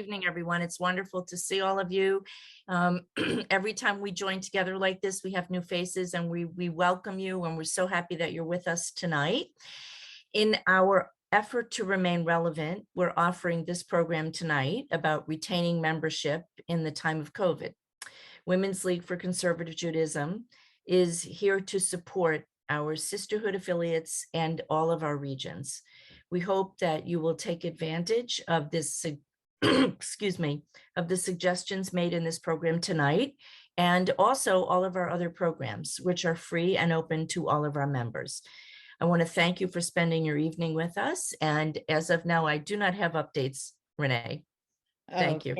Evening, everyone. It's wonderful to see all of you. Um, every time we join together like this, we have new faces and we welcome you, and we're so happy that you're with us tonight. In our effort to remain relevant, we're offering this program tonight about retaining membership in the time of COVID. Women's League for Conservative Judaism is here to support our sisterhood affiliates and all of our regions. We hope that you will take advantage of this, excuse me, of the suggestions made in this program tonight, and also all of our other programs, which are free and open to all of our members. I want to thank you for spending your evening with us. And as of now, I do not have updates, Renee. Thank you.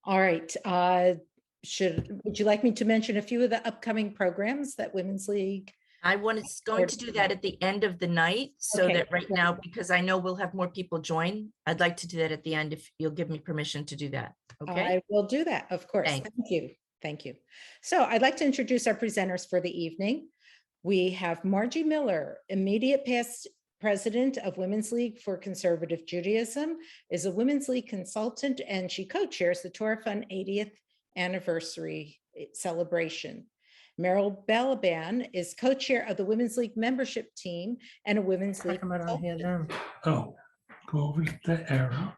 All right. Would you like me to mention a few of the upcoming programs that Women's League? I was going to do that at the end of the night, so that right now, because I know we'll have more people join, I'd like to do that at the end if you'll give me permission to do that. Okay. I will do that, of course. Thanks. Thank you. Thank you. So I'd like to introduce our presenters for the evening. We have Margie Miller, immediate past president of Women's League for Conservative Judaism, is a Women's League consultant, and she co-chairs the Torah Fund 80th anniversary celebration. Meryl Balaban is co-chair of the Women's League membership team and a Women's League consultant. Oh, go over the arrow.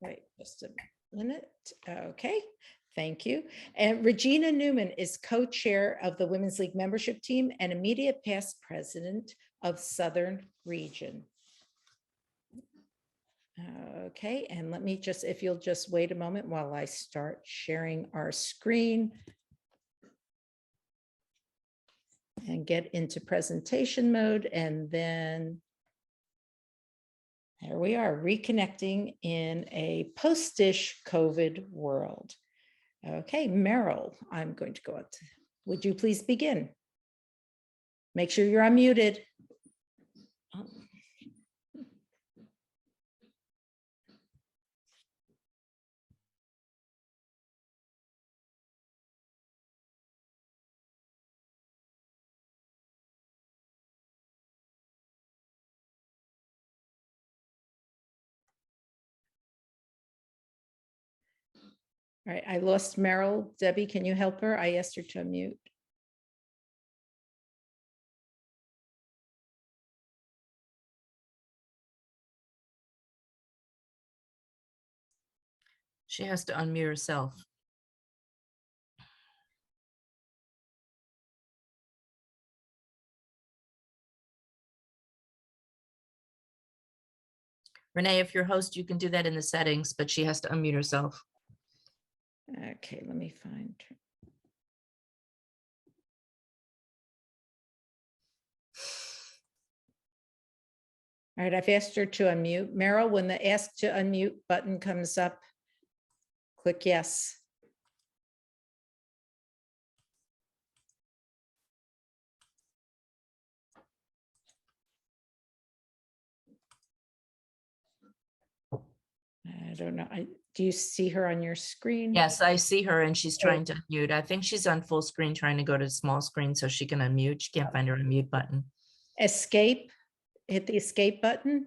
Right, just a minute. Okay, thank you. And Regina Newman is co-chair of the Women's League membership team and immediate past president of Southern Region. Okay, and let me just, if you'll just wait a moment while I start sharing our screen and get into presentation mode, and then there we are, reconnecting in a post-ish COVID world. Okay, Meryl, I'm going to go up to, would you please begin? Make sure you're unmuted. All right, I lost Meryl. Debbie, can you help her? I asked her to unmute. She has to unmute herself. Renee, if you're host, you can do that in the settings, but she has to unmute herself. Okay, let me find her. All right, I've asked her to unmute. Meryl, when the ask to unmute button comes up, click yes. I don't know. Do you see her on your screen? Yes, I see her and she's trying to unmute. I think she's on full screen trying to go to small screen so she can unmute. She can't find her unmute button. Escape, hit the escape button.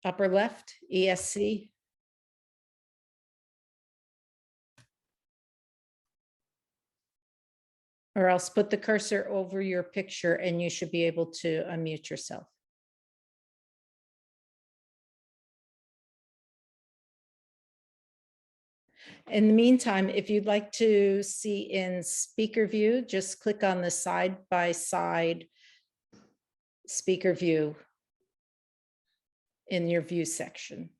Upper left, ESC. Or else put the cursor over your picture and you should be able to unmute yourself. In the meantime, if you'd like to see in speaker view, just click on the side-by-side speaker view in your view section.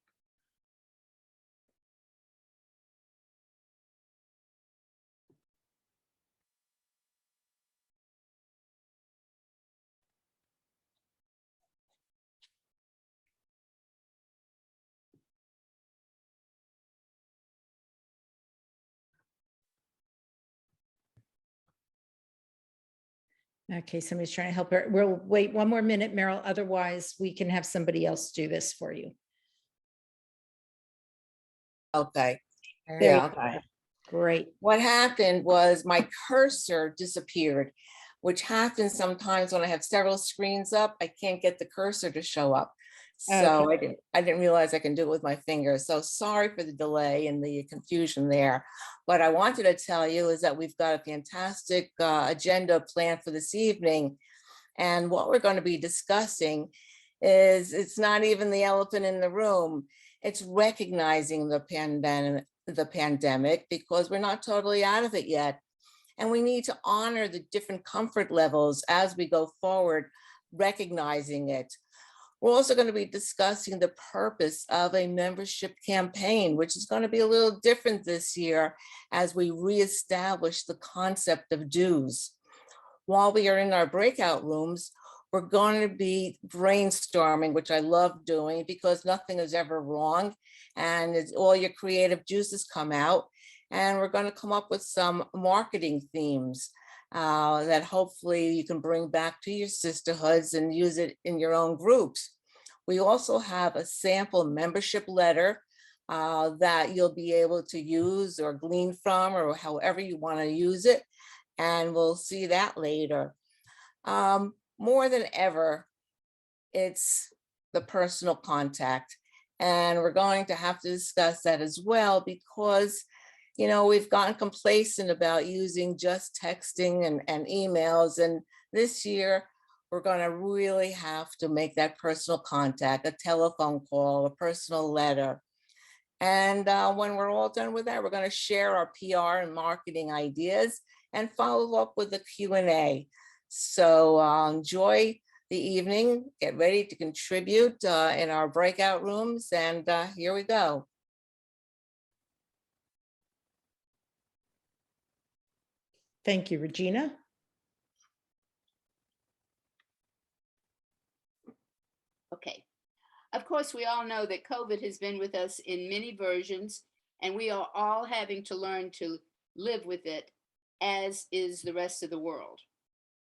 Okay, somebody's trying to help her. We'll wait one more minute, Meryl. Otherwise, we can have somebody else do this for you. Okay. There you go. Great. What happened was my cursor disappeared. which happens sometimes when I have several screens up, I can't get the cursor to show up. Okay. So I didn't realize I can do it with my fingers. So sorry for the delay and the confusion there. What I wanted to tell you is that we've got a fantastic agenda planned for this evening. And what we're going to be discussing is, it's not even the elephant in the room. It's recognizing the pandemic, because we're not totally out of it yet. And we need to honor the different comfort levels as we go forward, recognizing it. We're also going to be discussing the purpose of a membership campaign, which is going to be a little different this year as we reestablish the concept of dues. While we are in our breakout rooms, we're going to be brainstorming, which I love doing because nothing is ever wrong, and all your creative juices come out. And we're going to come up with some marketing themes that hopefully you can bring back to your sisterhoods and use it in your own groups. We also have a sample membership letter that you'll be able to use or glean from, or however you want to use it. And we'll see that later. More than ever, it's the personal contact. And we're going to have to discuss that as well, because we've gotten complacent about using just texting and emails. And this year, we're going to really have to make that personal contact, a telephone call, a personal letter. And when we're all done with that, we're going to share our PR and marketing ideas and follow up with a Q&A. So enjoy the evening, get ready to contribute in our breakout rooms. And here we go. Thank you, Regina. Okay. Of course, we all know that COVID has been with us in many versions, and we are all having to learn to live with it, as is the rest of the world.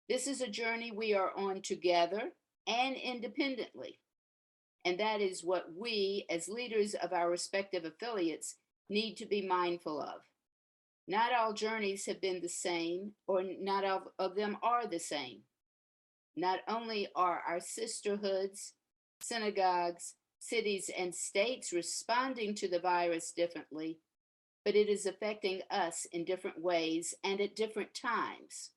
This is a journey we are on together and independently. And that is what we, as leaders of our respective affiliates, need to be mindful of. Not all journeys have been the same, or not all of them are the same. Not only are our sisterhoods, synagogues, cities, and states responding to the virus differently, but it is affecting us in different ways and at different times.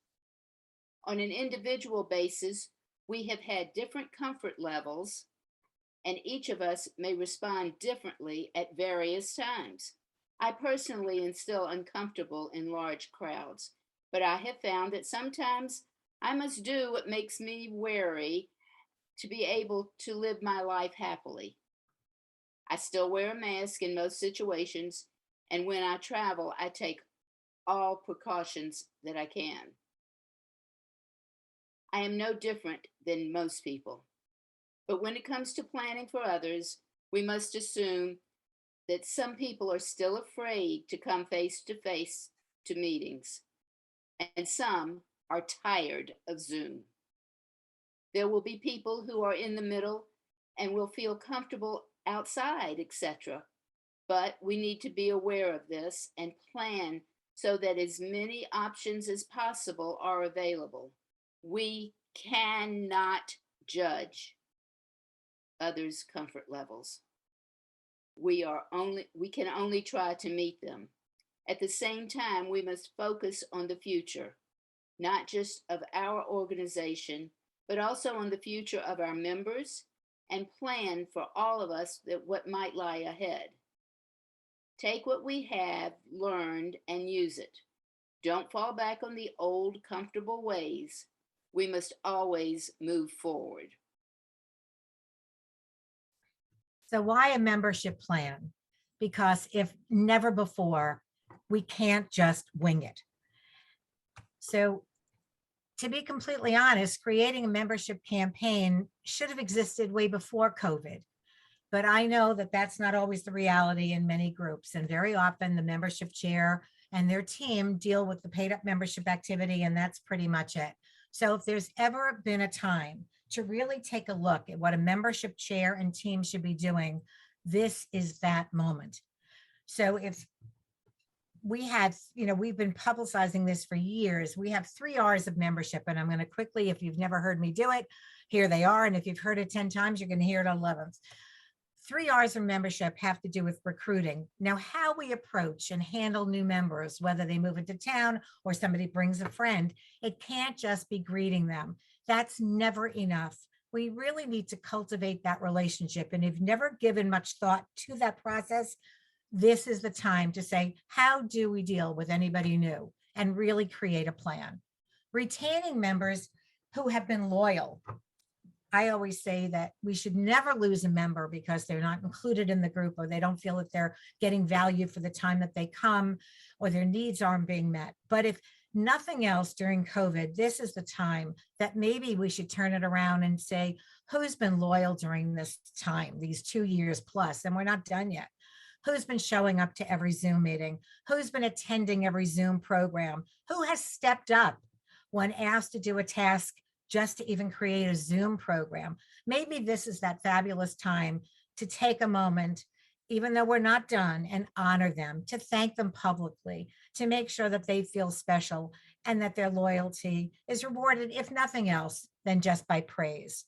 On an individual basis, we have had different comfort levels, and each of us may respond differently at various times. I personally am still uncomfortable in large crowds, but I have found that sometimes I must do what makes me wary to be able to live my life happily. I still wear a mask in most situations, and when I travel, I take all precautions that I can. I am no different than most people. But when it comes to planning for others, we must assume that some people are still afraid to come face to meetings, and some are tired of Zoom. There will be people who are in the middle and will feel comfortable outside, etc. But we need to be aware of this and plan so that as many options as possible are available. We cannot judge others' comfort levels. We can only try to meet them. At the same time, we must focus on the future, not just of our organization, but also on the future of our members, and plan for all of us that what might lie ahead. Take what we have learned and use it. Don't fall back on the old comfortable ways. We must always move forward. So why a membership plan? Because if never before, we can't just wing it. So to be completely honest, creating a membership campaign should have existed way before COVID. But I know that that's not always the reality in many groups. And very often the membership chair and their team deal with the paid up membership activity, and that's pretty much it. So if there's ever been a time to really take a look at what a membership chair and team should be doing, this is that moment. So if we had, we've been publicizing this for years. We have 3 R's of membership, and I'm going to quickly, if you've never heard me do it, here they are. And if you've heard it 10 times, you're going to hear it 11th. 3 R's of membership have to do with recruiting. Now, how we approach and handle new members, whether they move into town or somebody brings a friend, it can't just be greeting them. That's never enough. We really need to cultivate that relationship. And if you've never given much thought to that process, this is the time to say, how do we deal with anybody new, and really create a plan? Retaining members who have been loyal. I always say that we should never lose a member because they're not included in the group, or they don't feel that they're getting value for the time that they come, or their needs aren't being met. But if nothing else during COVID, this is the time that maybe we should turn it around and say, who's been loyal during this time, these 2 years plus, and we're not done yet. Who's been showing up to every Zoom meeting? Who's been attending every Zoom program? Who has stepped up when asked to do a task just to even create a Zoom program? Maybe this is that fabulous time to take a moment, even though we're not done, and honor them, to thank them publicly, to make sure that they feel special and that their loyalty is rewarded, if nothing else, than just by praise.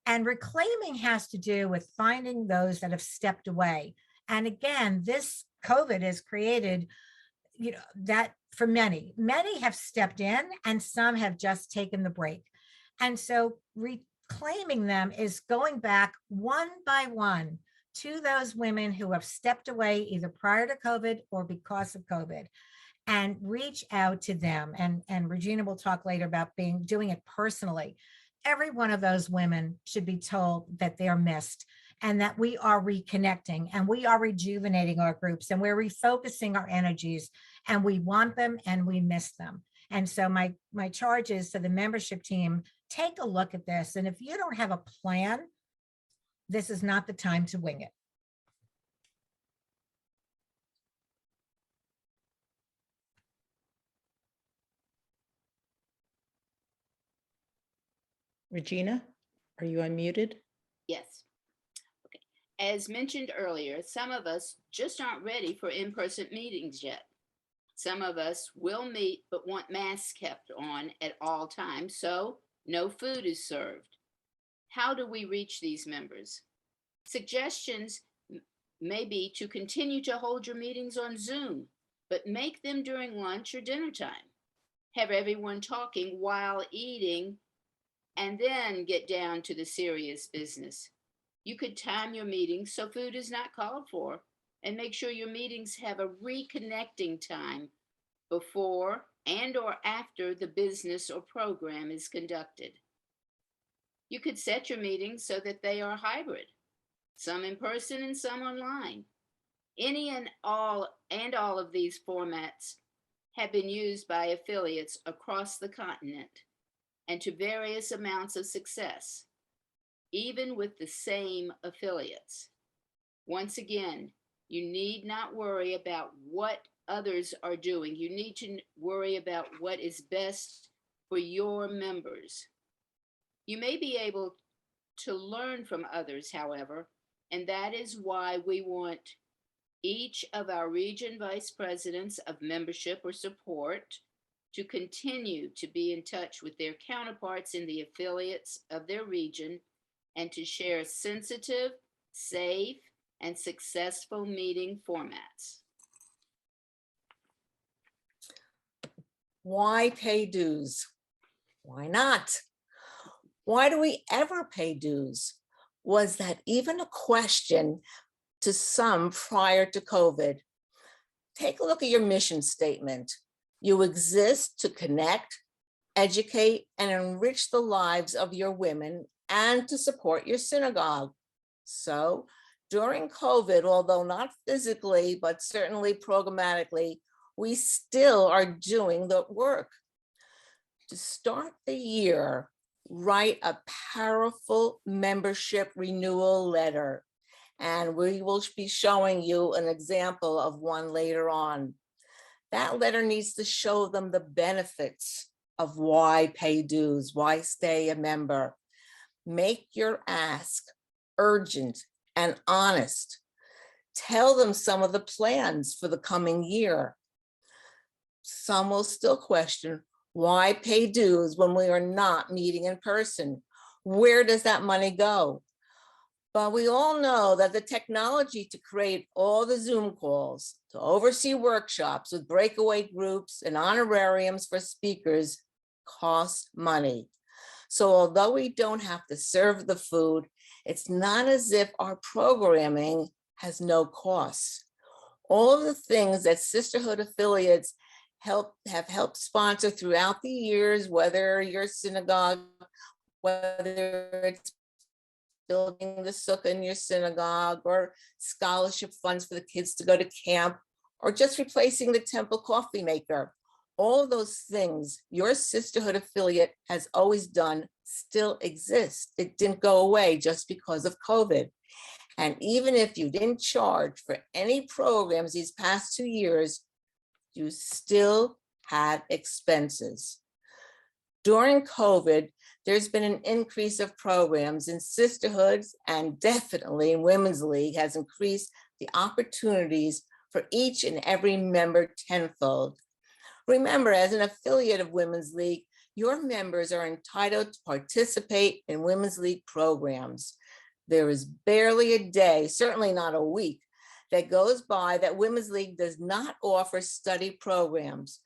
And reclaiming has to do with finding those that have stepped away. And again, this COVID has created, that for many have stepped in, and some have just taken the break. And so reclaiming them is going back one by one to those women who have stepped away either prior to COVID or because of COVID, and reach out to them. And Regina will talk later about doing it personally. Every one of those women should be told that they're missed, and that we are reconnecting, and we are rejuvenating our groups, and we're refocusing our energies, and we want them and we miss them. And so my charge is to the membership team, take a look at this. And if you don't have a plan, this is not the time to wing it. Regina, are you unmuted? Yes. Okay. As mentioned earlier, some of us just aren't ready for in-person meetings yet. Some of us will meet but want masks kept on at all times, so no food is served. How do we reach these members? Suggestions may be to continue to hold your meetings on Zoom, but make them during lunch or dinner time. Have everyone talking while eating, and then get down to the serious business. You could time your meetings so food is not called for, and make sure your meetings have a reconnecting time before and or after the business or program is conducted. You could set your meetings so that they are hybrid, some in person and some online. Any and all of these formats have been used by affiliates across the continent, and to various amounts of success, even with the same affiliates. Once again, you need not worry about what others are doing. You need to worry about what is best for your members. You may be able to learn from others, however, and that is why we want each of our region vice presidents of membership or support to continue to be in touch with their counterparts in the affiliates of their region, and to share sensitive, safe, and successful meeting formats. Why pay dues? Why not? Why do we ever pay dues? Was that even a question to some prior to COVID? Take a look at your mission statement. You exist to connect, educate, and enrich the lives of your women and to support your synagogue. So during COVID, although not physically, but certainly programmatically, we still are doing the work. To start the year, write a powerful membership renewal letter, and we will be showing you an example of one later on. That letter needs to show them the benefits of why pay dues, why stay a member. Make your ask urgent and honest. Tell them some of the plans for the coming year. Some will still question, why pay dues when we are not meeting in person? Where does that money go? But we all know that the technology to create all the Zoom calls, to oversee workshops with breakaway groups and honorariums for speakers costs money. So although we don't have to serve the food, it's not as if our programming has no costs. All of the things that sisterhood affiliates have helped sponsor throughout the years, whether your synagogue, whether it's building the sukkah in your synagogue, or scholarship funds for the kids to go to camp, or just replacing the temple coffee maker. All of those things your sisterhood affiliate has always done still exist. It didn't go away just because of COVID. And even if you didn't charge for any programs these past 2 years, you still had expenses. During COVID, there's been an increase of programs in sisterhoods, and definitely in Women's League has increased the opportunities for each and every member tenfold. Remember, as an affiliate of Women's League, your members are entitled to participate in Women's League programs. There is barely a day, certainly not a week, that goes by that Women's League does not offer study programs,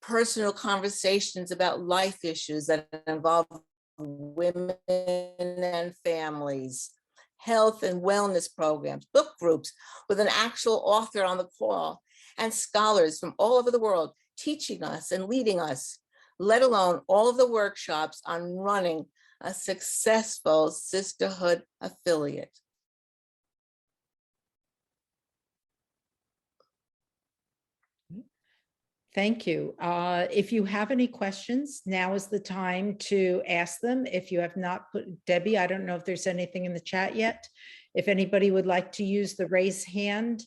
personal conversations about life issues that involve women and families, health and wellness programs, book groups with an actual author on the call, and scholars from all over the world teaching us and leading us, let alone all of the workshops on running a successful sisterhood affiliate. Thank you. If you have any questions, now is the time to ask them. If you have not put, Debbie, I don't know if there's anything in the chat yet. If anybody would like to use the raise hand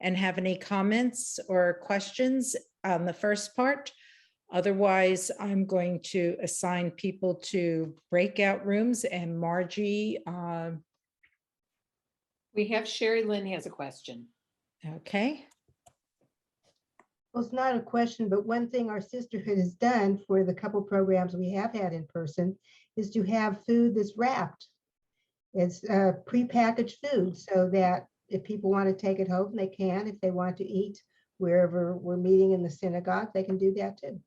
and have any comments or questions on the first part. Otherwise, I'm going to assign people to breakout rooms, and Margie. We have Sherry Lynn has a question. Okay. Well, it's not a question, but one thing our sisterhood has done for the couple programs we have had in person is to have food that's wrapped. It's prepackaged food so that if people want to take it home, they can. If they want to eat wherever we're meeting in the synagogue, they can do that too.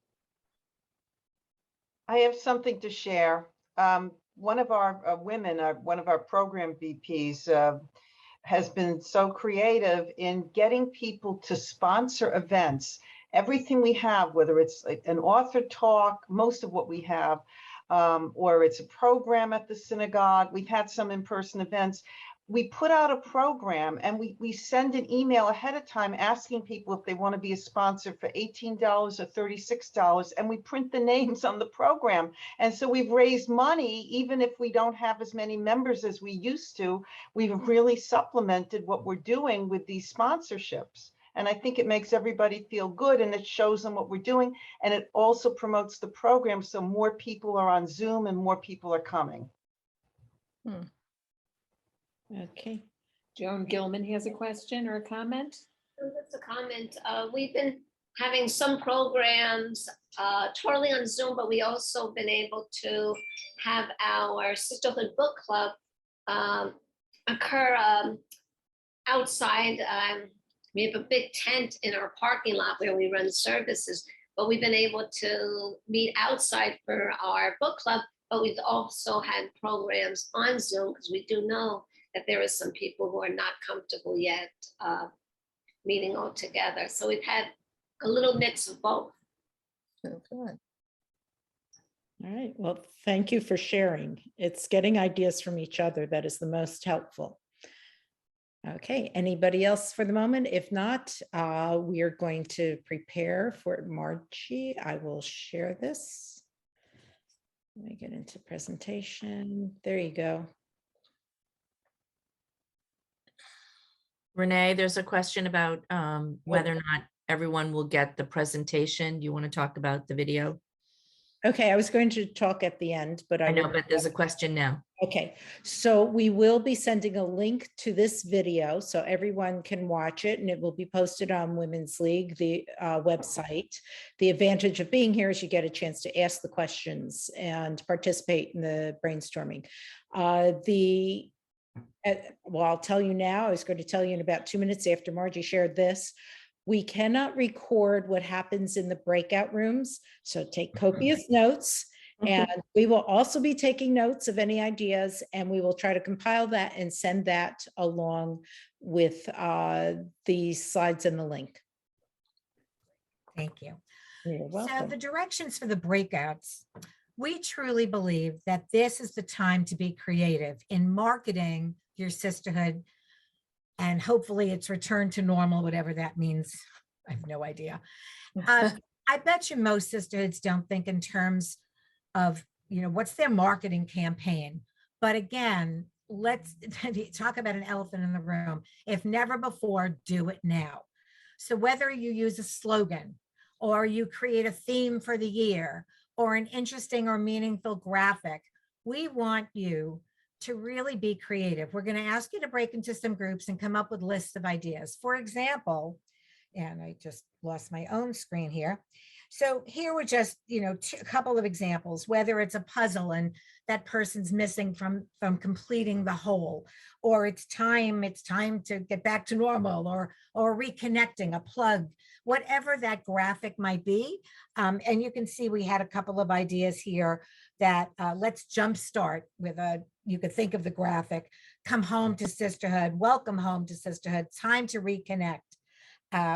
I have something to share. One of our women, one of our program VPs, has been so creative in getting people to sponsor events. Everything we have, whether it's an author talk, most of what we have, or it's a program at the synagogue, we've had some in-person events. We put out a program and we send an email ahead of time asking people if they want to be a sponsor for $18 or $36, and we print the names on the program. And so we've raised money, even if we don't have as many members as we used to. We've really supplemented what we're doing with these sponsorships. And I think it makes everybody feel good, and it shows them what we're doing. And it also promotes the program so more people are on Zoom and more people are coming. Okay. Joan Gilman has a question or a comment. That's a comment. We've been having some programs totally on Zoom, but we also been able to have our Sisterhood Book Club occur outside. We have a big tent in our parking lot where we run services, but we've been able to meet outside for our book club, but we've also had programs on Zoom because we do know that there are some people who are not comfortable yet meeting all together. So we've had a little mix of both. Okay. All right. Well, thank you for sharing. It's getting ideas from each other that is the most helpful. Okay. Anybody else for the moment? If not, we are going to prepare for Margie. I will share this. Let me get into presentation. There you go. Renee, there's a question about whether or not everyone will get the presentation. Do you want to talk about the video? Okay, I was going to talk at the end, but I know, will- but there's a question now. Okay, so we will be sending a link to this video so everyone can watch it, and it will be posted on Women's League, the website. The advantage of being here is you get a chance to ask the questions and participate in the brainstorming. Well, I'll tell you now, I was going to tell you in about 2 minutes after Margie shared this. We cannot record what happens in the breakout rooms, so take copious notes. And we will also be taking notes of any ideas, and we will try to compile that and send that along with the slides and the link. Thank you. You're So welcome. the directions for the breakouts, we truly believe that this is the time to be creative in marketing your sisterhood, and hopefully it's returned to normal, whatever that means. I have no idea. I bet you most sisterhoods don't think in terms of, what's their marketing campaign. But again, let's talk about an elephant in the room. If never before, do it now. So whether you use a slogan or you create a theme for the year or an interesting or meaningful graphic, we want you to really be creative. We're going to ask you to break into some groups and come up with lists of ideas. For example, and I just lost my own screen here. So here were just, a couple of examples, whether it's a puzzle and that person's missing from completing the whole, or it's time to get back to normal, or reconnecting, a plug, whatever that graphic might be. And you can see we had a couple of ideas here that let's jumpstart with you could think of the graphic, come home to sisterhood, welcome home to sisterhood, time to reconnect.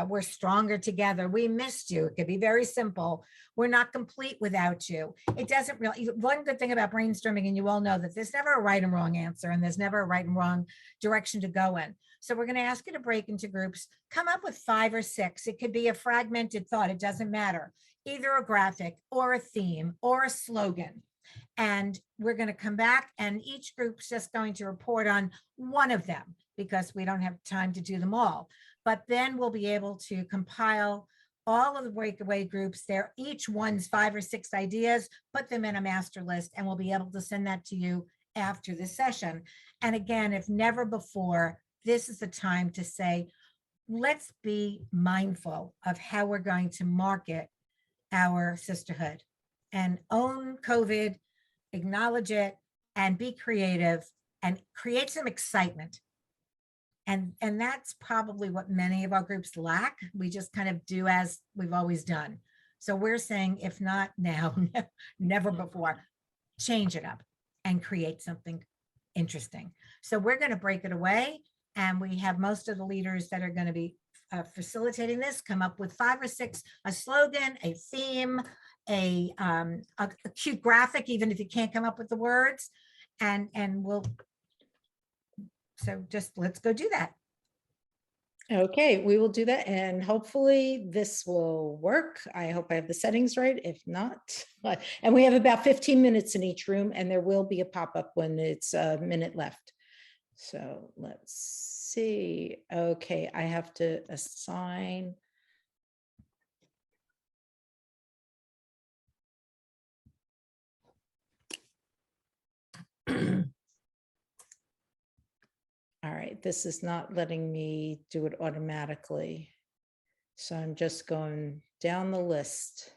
We're stronger together. We missed you. It could be very simple. We're not complete without you. It doesn't really, one good thing about brainstorming, and you all know that there's never a right and wrong answer, and there's never a right and wrong direction to go in. So we're going to ask you to break into groups, come up with 5 or 6. It could be a fragmented thought. It doesn't matter. Either a graphic or a theme or a slogan. And we're going to come back, and each group's just going to report on one of them because we don't have time to do them all. But then we'll be able to compile all of the breakaway groups. They're each one's 5 or 6 ideas, put them in a master list, and we'll be able to send that to you after the session. And again, if never before, this is the time to say, let's be mindful of how we're going to market our sisterhood and own COVID, acknowledge it, and be creative and create some excitement. And that's probably what many of our groups lack. We just kind of do as we've always done. So we're saying, if not now, never before, change it up and create something interesting. So we're going to break it away. And we have most of the leaders that are going to be facilitating this come up with 5 or 6, a slogan, a theme, a cute graphic, even if you can't come up with the words. And we'll, so just let's go do that. Okay, we will do that, and hopefully this will work. I hope I have the settings right. If not, and we have about 15 minutes in each room, and there will be a pop-up when it's a minute left. So let's see. Okay, I have to assign. All right, this is not letting me do it automatically. So I'm just going down the list.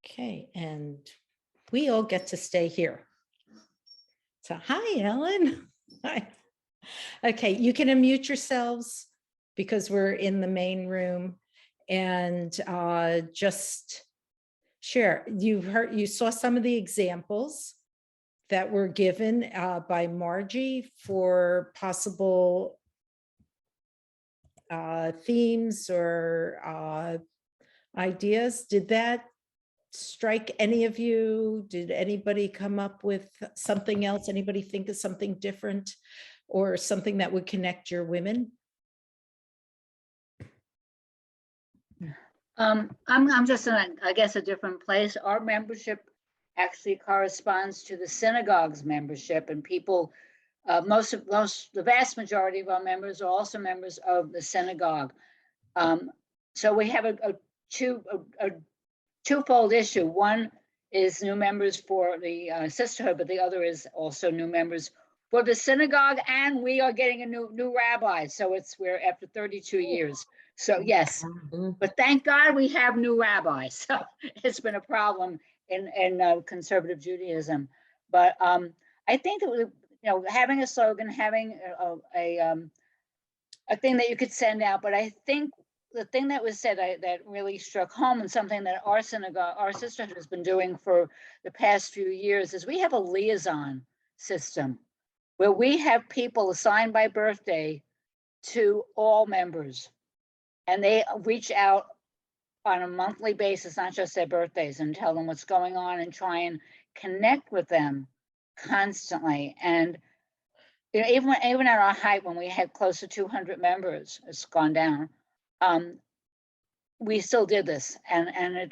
Okay, and we all get to stay here. So, hi, Ellen. Hi. Okay, you can unmute yourselves because we're in the main room, and just share. You saw some of the examples that were given by Margie for possible themes or ideas. Did that strike any of you? Did anybody come up with something else? Anybody think of something different or something that would connect your women? I'm just in, I guess, a different place. Our membership actually corresponds to the synagogue's membership, and people, the vast majority of our members are also members of the synagogue. So we have a twofold issue. One is new members for the sisterhood, but the other is also new members for the synagogue, and we are getting a new rabbi. So we're after 32 years. So yes, but thank God we have new rabbis. So it's been a problem in conservative Judaism. But I think that having a slogan, having a thing that you could send out. But I think the thing that was said that really struck home, and something that our synagogue, our sisterhood has been doing for the past few years, is we have a liaison system where we have people assigned by birthday to all members. And they reach out on a monthly basis, not just their birthdays, and tell them what's going on and try and connect with them constantly. And even at our height, when we had close to 200 members, it's gone down. We still did this, and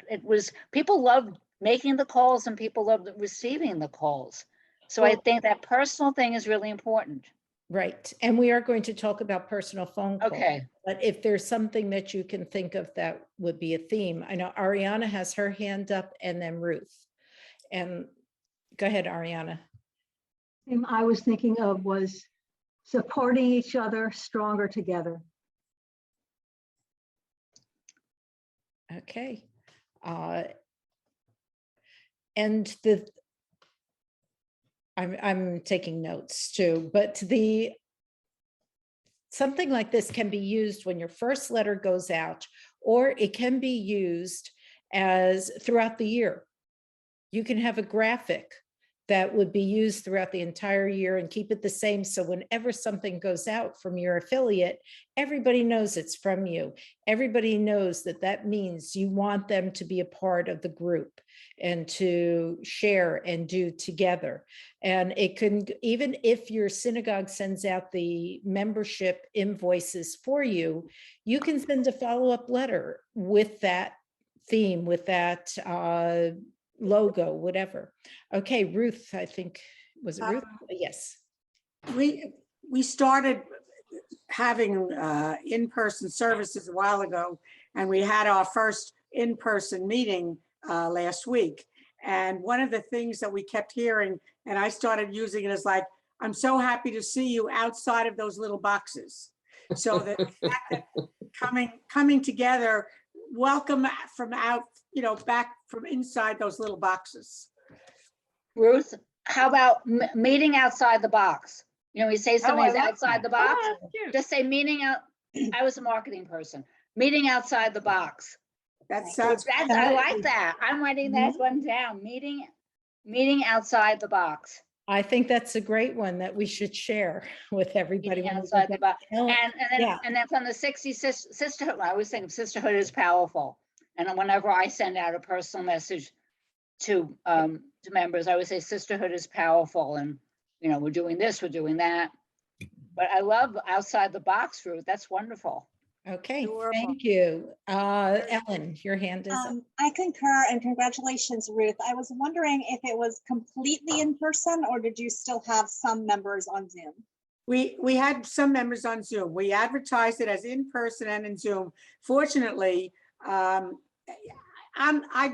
it was, people loved making the calls and people loved receiving the calls. So I think that personal thing is really important. Right, and we are going to talk about personal phone calls. Okay. But if there's something that you can think of that would be a theme, I know Ariana has her hand up, and then Ruth. And go ahead, Ariana. I was thinking of was supporting each other, stronger together. Okay. And I'm taking notes too, but something like this can be used when your first letter goes out, or it can be used as throughout the year. You can have a graphic that would be used throughout the entire year and keep it the same. So whenever something goes out from your affiliate, everybody knows it's from you. Everybody knows that means you want them to be a part of the group and to share and do together. And it can, even if your synagogue sends out the membership invoices for you, you can send a follow-up letter with that theme, with that logo, whatever. Okay, Ruth, I think, was it Ruth? Yes. We started having in-person services a while ago, and we had our first in-person meeting last week. And one of the things that we kept hearing, and I started using it, is like, I'm so happy to see you outside of those little boxes. So that coming together, welcome from out, back from inside those little boxes. Ruth, how about meeting outside the box? We say something's outside the box. Just say meeting out. I was a marketing person. Meeting outside the box. That sounds. I like that. I'm writing that one down. Meeting outside the box. I think that's a great one that we should share with everybody. Outside the box. And then from the 60 sisterhood, I always think sisterhood is powerful. And whenever I send out a personal message to members, I would say sisterhood is powerful, and we're doing this, we're doing that. But I love outside the box, Ruth. That's wonderful. Okay, thank you. Ellen, your hand is up. I concur, and congratulations, Ruth. I was wondering if it was completely in person, or did you still have some members on Zoom? We had some members on Zoom. We advertised it as in person and in Zoom. Fortunately, I've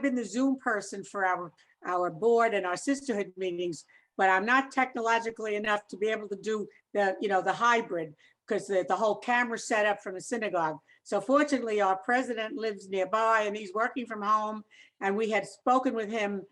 been the Zoom person for our board and our sisterhood meetings, but I'm not technologically enough to be able to do the hybrid. because the whole camera setup from the synagogue. So fortunately, our president lives nearby and he's working from home. And we had spoken with him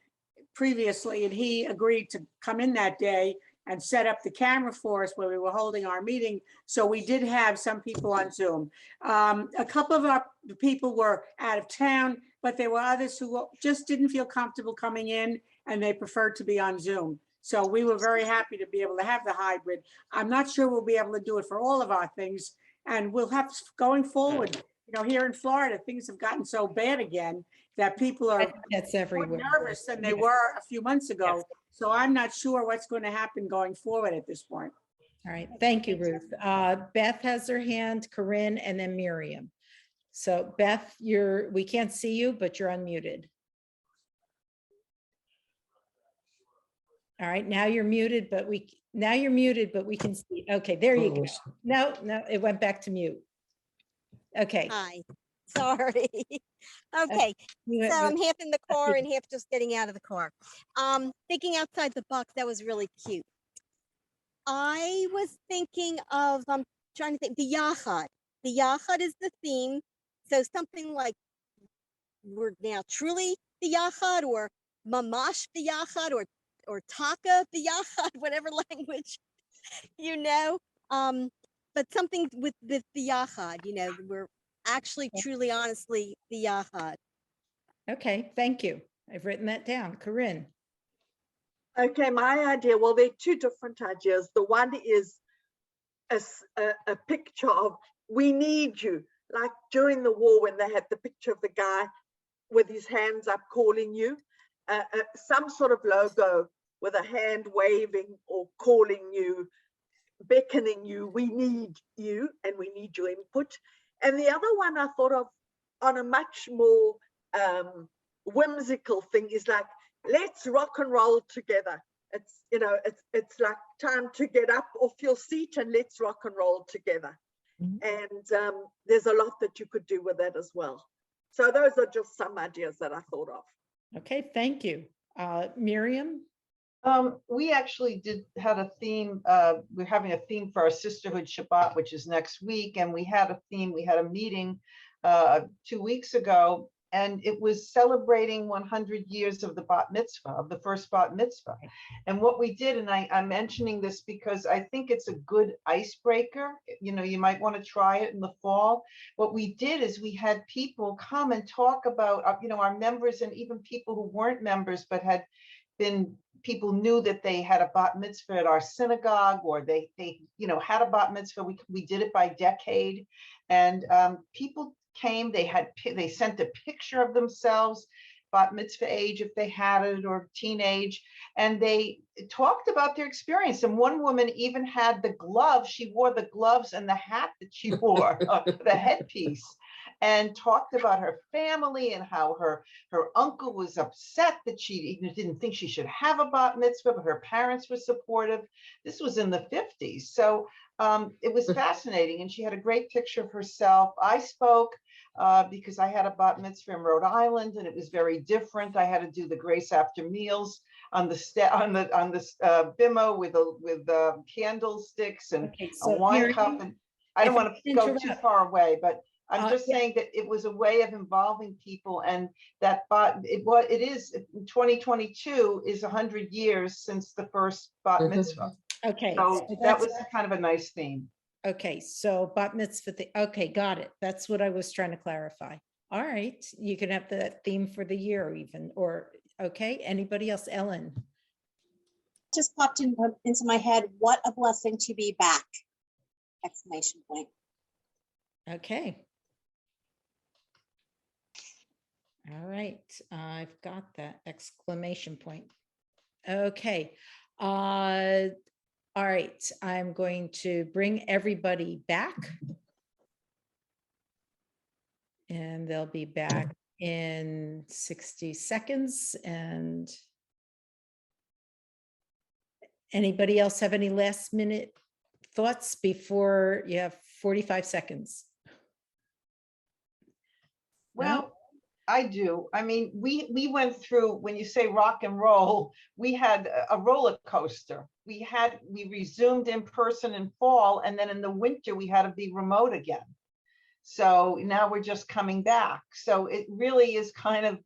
previously and he agreed to come in that day and set up the camera for us where we were holding our meeting. So we did have some people on Zoom. A couple of our people were out of town, but there were others who just didn't feel comfortable coming in and they preferred to be on Zoom. So we were very happy to be able to have the hybrid. I'm not sure we'll be able to do it for all of our things. And we'll have, going forward, here in Florida, things have gotten so bad again that people are That's more everywhere. nervous than they were a few months ago. So I'm not sure what's going to happen going forward at this point. All right, thank you, Ruth. Beth has her hand, Corinne, and then Miriam. So Beth, we can't see you, but you're unmuted. All right, now you're muted, but we can see. Okay, there you go. No, it went back to mute. Okay. Hi, sorry. Okay, so I'm half in the car and half just getting out of the car. Thinking outside the box, that was really cute. I was thinking of, I'm trying to think, the Yachad. The Yachad is the theme. So something like we're now truly the Yachad, or Mamash the Yachad, or Taka the Yachad, whatever language, but something with the Yachad, we're actually, truly, honestly, the Yachad. Okay, thank you. I've written that down. Corinne. Okay, my idea, well, there are two different ideas. The one is a picture of "we need you," like during the war when they had the picture of the guy with his hands up calling you, some sort of logo with a hand waving or calling you, beckoning you. We need you and we need your input. And the other one I thought of on a much more whimsical thing is like, let's rock and roll together. It's, it's like time to get up off your seat and let's rock and roll together. And there's a lot that you could do with that as well. So those are just some ideas that I thought of. Okay, thank you. Miriam? We actually had a theme. We're having a theme for our Sisterhood Shabbat, which is next week. And we had a theme. We had a meeting 2 weeks ago, and it was celebrating 100 years of the bat mitzvah, of the first bat mitzvah. And what we did, and I'm mentioning this because I think it's a good icebreaker. You might want to try it in the fall. What we did is we had people come and talk about, our members and even people who weren't members, but had been, people knew that they had a bat mitzvah at our synagogue, or they had a bat mitzvah. We did it by decade, and people came. They sent a picture of themselves, bat mitzvah age if they had it, or teenage, and they talked about their experience. And one woman even had the gloves. She wore the gloves and the hat that she wore, the headpiece, and talked about her family and how her uncle was upset that she even didn't think she should have a bat mitzvah, but her parents were supportive. This was in the 50s. So it was fascinating. And she had a great picture of herself. I spoke because I had a bat mitzvah in Rhode Island, and it was very different. I had to do the grace after meals on the bimah with candlesticks and a wine cup. And I don't want to go too far away, but I'm just saying that it was a way of involving people, and that it is 2022 is 100 years since the first bat mitzvah. Okay, so that was kind of a nice theme. Okay, so bat mitzvah, okay, got it. That's what I was trying to clarify. All right, you can have the theme for the year even, or, okay, anybody else? Ellen? Just popped into my head, what a blessing to be back! Exclamation point. Okay. All right, I've got that exclamation point. Okay. All right, I'm going to bring everybody back. And they'll be back in 60 seconds. And anybody else have any last minute thoughts before you have 45 seconds? Well, I do. I mean, we went through, when you say rock and roll, we had a roller coaster. We resumed in person in fall, and then in the winter we had to be remote again. So now we're just coming back. So it really is kind of,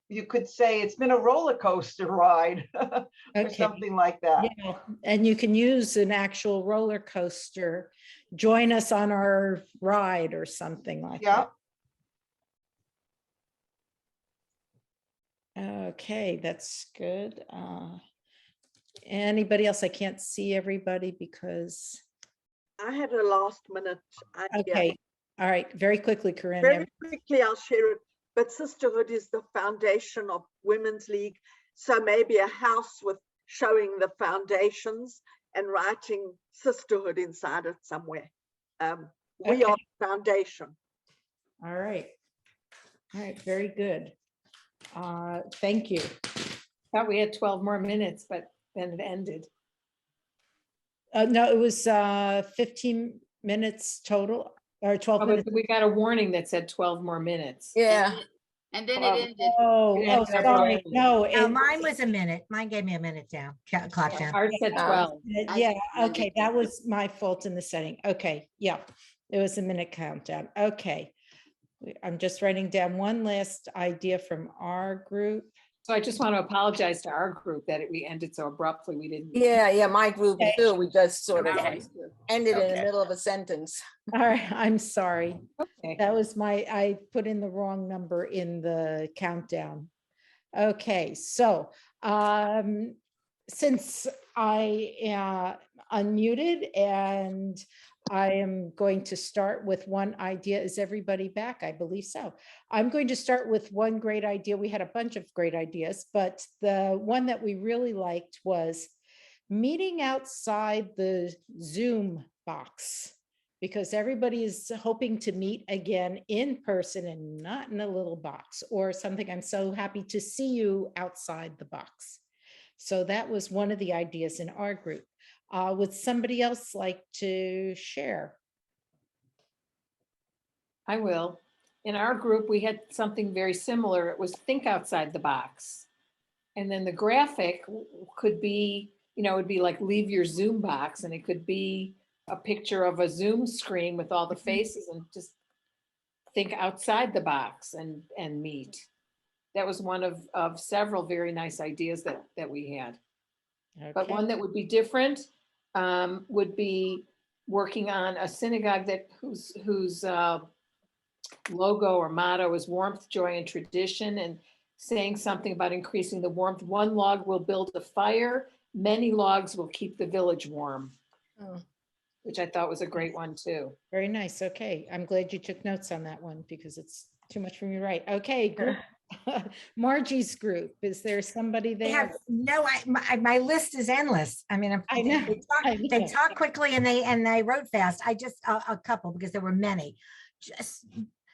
you could say it's been a roller coaster ride or Okay. something like that. Yeah, and you can use an actual roller coaster. Join us on our ride or something like Yeah. that. Okay, that's good. Anybody else? I can't see everybody because, I had a last minute idea. okay, all right, very quickly, Corinne. Very quickly, I'll share it. But sisterhood is the foundation of Women's League. So maybe a house with showing the foundations and writing sisterhood inside it somewhere. We are the foundation. All right. All right, very good. Thank you. Thought we had 12 more minutes, but then it ended. No, it was 15 minutes total, or 12 Oh, minutes. but we got a warning that said 12 more minutes. Yeah. And then it ended. Oh, sorry. No, No, mine was a minute. Mine gave me a minute down, clock down. Ours said 12. Yeah, okay, that was my fault in the setting. Okay, yeah, it was a minute countdown. Okay. I'm just writing down one last idea from our group. So I just want to apologize to our group that we ended so abruptly. We didn't. Yeah, my group Okay. too. We just sort of Okay. ended in the Okay. middle of a sentence. All right, I'm sorry. Okay. That was I put in the wrong number in the countdown. Okay, so since I unmuted and I am going to start with one idea. Is everybody back? I believe so. I'm going to start with one great idea. We had a bunch of great ideas, but the one that we really liked was meeting outside the Zoom box, because everybody is hoping to meet again in person and not in a little box or something. I'm so happy to see you outside the box. So that was one of the ideas in our group. Would somebody else like to share? I will. In our group, we had something very similar. It was think outside the box. And then the graphic could be, it'd be like leave your Zoom box, and it could be a picture of a Zoom screen with all the faces, and just think outside the box and meet. That was one of several very nice ideas that we had. Okay. But one that would be different would be working on a synagogue whose logo or motto is warmth, joy, and tradition, and saying something about increasing the warmth. One log will build a fire, many logs will keep the village warm. Oh. Which I thought was a great one too. Very nice. Okay, I'm glad you took notes on that one because it's too much for me to write. Okay, group. Margie's group. Is there somebody there? My list is endless. I mean, I know. They talk quickly and they wrote fast. I just a couple because there were many.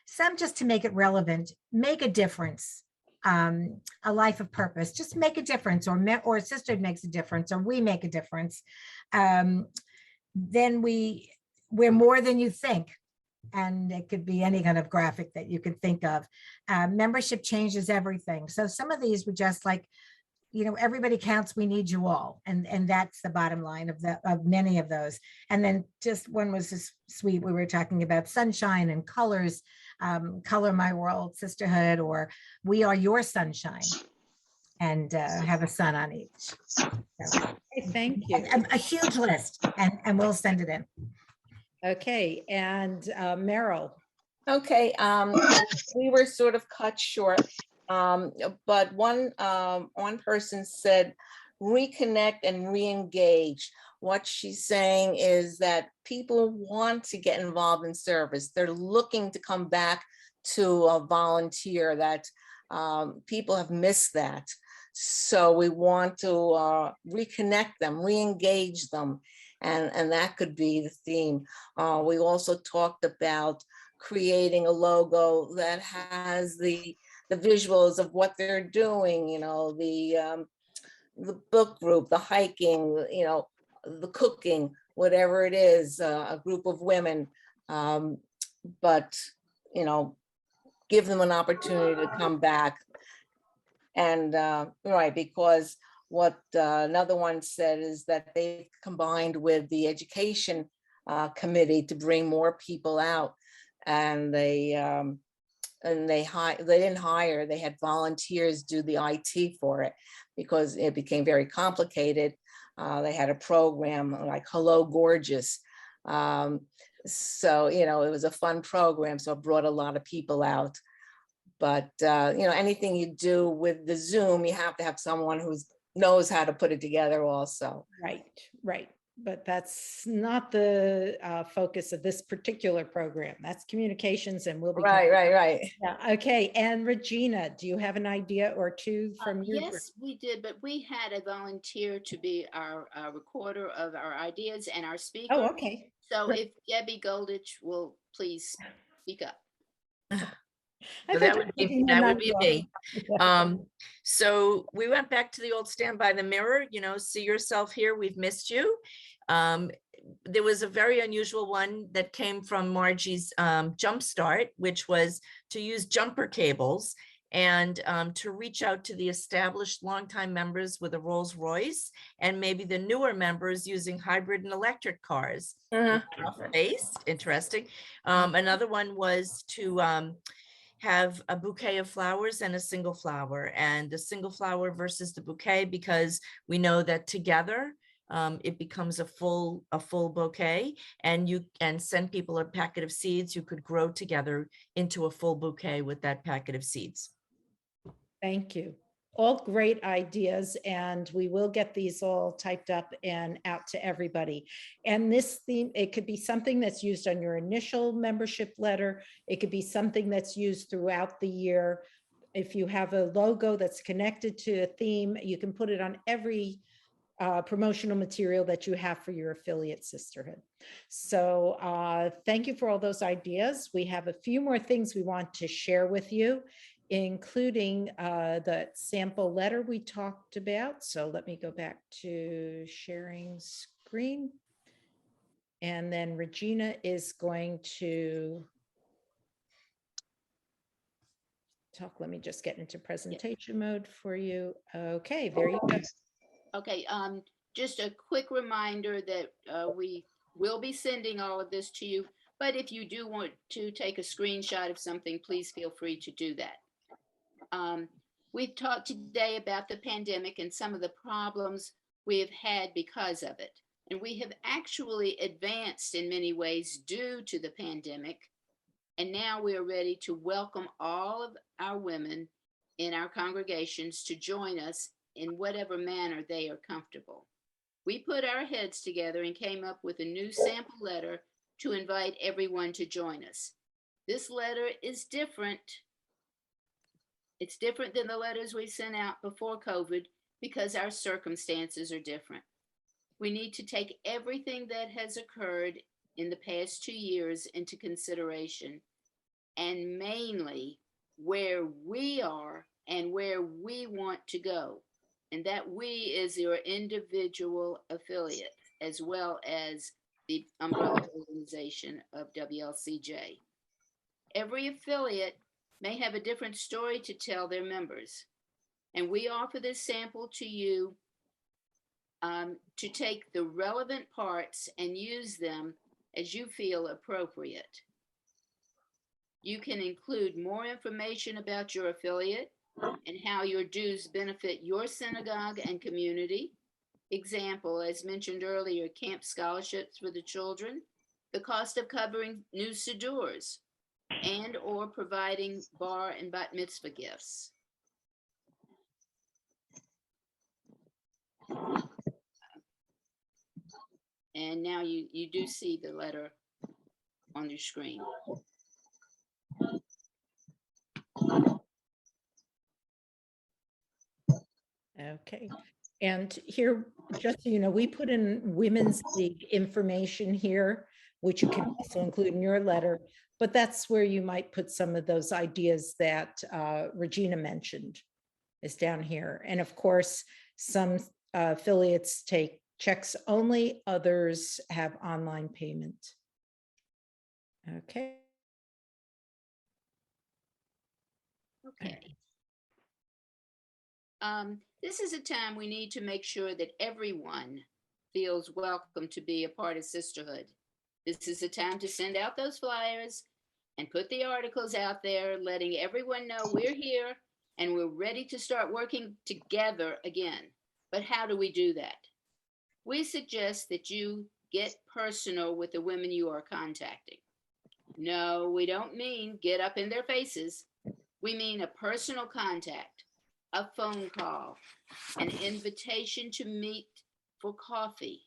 Some just to make it relevant, make a difference. A life of purpose. Just make a difference, or a sister makes a difference, or we make a difference. Then we're more than you think. And it could be any kind of graphic that you could think of. Membership changes everything. So some of these were just like, everybody counts, we need you all. And that's the bottom line of many of those. And then just one was this sweet, we were talking about sunshine and colors, color my world, sisterhood, or we are your sunshine, and have a sun on each. So, thank you. A huge list, and we'll send it in. Okay, and Meryl. Okay, we were sort of cut short, but one person said reconnect and re-engage. What she's saying is that people want to get involved in service. They're looking to come back to volunteer, that people have missed that. So we want to reconnect them, re-engage them. And that could be the theme. We also talked about creating a logo that has the visuals of what they're doing, the book group, the hiking, the cooking, whatever it is, a group of women. But, give them an opportunity to come back. And right, because what another one said is that they combined with the education committee to bring more people out, and they didn't hire, they had volunteers do the IT for it because it became very complicated. They had a program like Hello Gorgeous. So, you know, it was a fun program, so it brought a lot of people out. But, you know, anything you do with the Zoom, you have to have someone who knows how to put it together also. Right, right. But that's not the focus of this particular program. That's communications, and we'll be. Right. Yeah, okay. And Regina, do you have an idea or two from your group? Yes, we did, but we had a volunteer to be our recorder of our ideas and our speaker. Oh, okay. So Great. if Debbie Goldich will please speak up. So that would be me. So we went back to the old stand by the mirror, you know, see yourself here, we've missed you. There was a very unusual one that came from Margie's Jumpstart, which was to use jumper cables and to reach out to the established longtime members with a Rolls Royce, and maybe the newer members using hybrid and electric cars. Interesting. Another one was to have a bouquet of flowers and a single flower, and the single flower versus the bouquet, because we know that together it becomes a full bouquet, and you can send people a packet of seeds. You could grow together into a full bouquet with that packet of seeds. Thank you. All great ideas, and we will get these all typed up and out to everybody. And this theme, it could be something that's used on your initial membership letter. It could be something that's used throughout the year. If you have a logo that's connected to a theme, you can put it on every promotional material that you have for your affiliate sisterhood. So thank you for all those ideas. We have a few more things we want to share with you, including the sample letter we talked about. So let me go back to sharing screen. And then Regina is going to talk. Let me just get into presentation mode for you. Okay, there you go. Okay, just a quick reminder that we will be sending all of this to you, but if you do want to take a screenshot of something, please feel free to do that. We've talked today about the pandemic and some of the problems we have had because of it. And we have actually advanced in many ways due to the pandemic. And now we are ready to welcome all of our women in our congregations to join us in whatever manner they are comfortable. We put our heads together and came up with a new sample letter to invite everyone to join us. This letter is different. It's different than the letters we sent out before COVID because our circumstances are different. We need to take everything that has occurred in the past 2 years into consideration, and mainly where we are and where we want to go. And that we is your individual affiliate, as well as the umbrella organization of WLCJ. Every affiliate may have a different story to tell their members. And we offer this sample to you to take the relevant parts and use them as you feel appropriate. You can include more information about your affiliate and how your dues benefit your synagogue and community. Example, as mentioned earlier, camp scholarships for the children, the cost of covering new sidurs, and or providing bar and bat mitzvah gifts. And now you do see the letter on your screen. Okay. And here, just so you know, we put in Women's League information here, which you can also include in your letter, but that's where you might put some of those ideas that Regina mentioned is down here. And of course, some affiliates take checks only, others have online payment. Okay. Okay. This is a time we need to make sure that everyone feels welcome to be a part of sisterhood. This is a time to send out those flyers and put the articles out there, letting everyone know we're here and we're ready to start working together again. But how do we do that? We suggest that you get personal with the women you are contacting. No, we don't mean get up in their faces. We mean a personal contact, a phone call, an invitation to meet for coffee,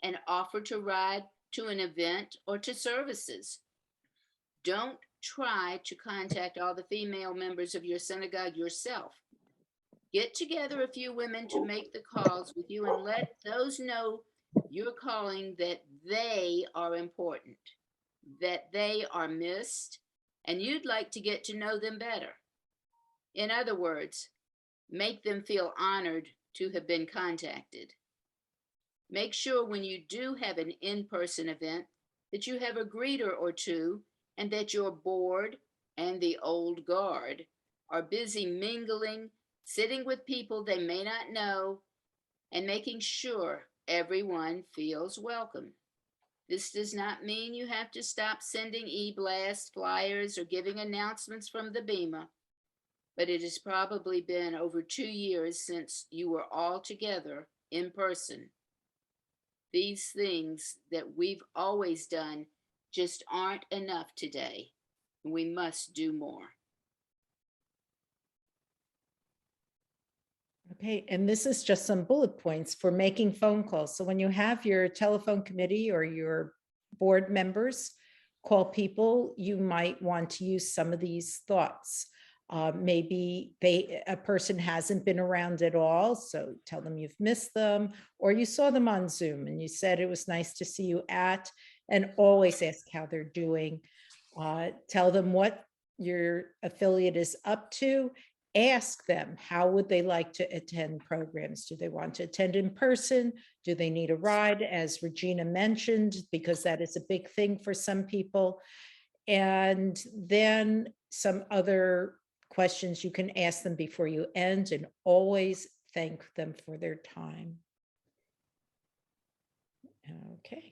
an offer to ride to an event or to services. Don't try to contact all the female members of your synagogue yourself. Get together a few women to make the calls with you and let those know you're calling, that they are important, that they are missed, and you'd like to get to know them better. In other words, make them feel honored to have been contacted. Make sure when you do have an in-person event that you have a greeter or two, and that your board and the old guard are busy mingling, sitting with people they may not know, and making sure everyone feels welcome. This does not mean you have to stop sending e-blast flyers or giving announcements from the Bema, but it has probably been over 2 years since you were all together in person. These things that we've always done just aren't enough today. We must do more. Okay, and this is just some bullet points for making phone calls. So when you have your telephone committee or your board members call people, you might want to use some of these thoughts. Maybe a person hasn't been around at all, so tell them you've missed them, or you saw them on Zoom and you said it was nice to see you at, and always ask how they're doing. Tell them what your affiliate is up to. Ask them, how would they like to attend programs? Do they want to attend in person? Do they need a ride, as Regina mentioned, because that is a big thing for some people? And then some other questions you can ask them before you end, and always thank them for their time. Okay.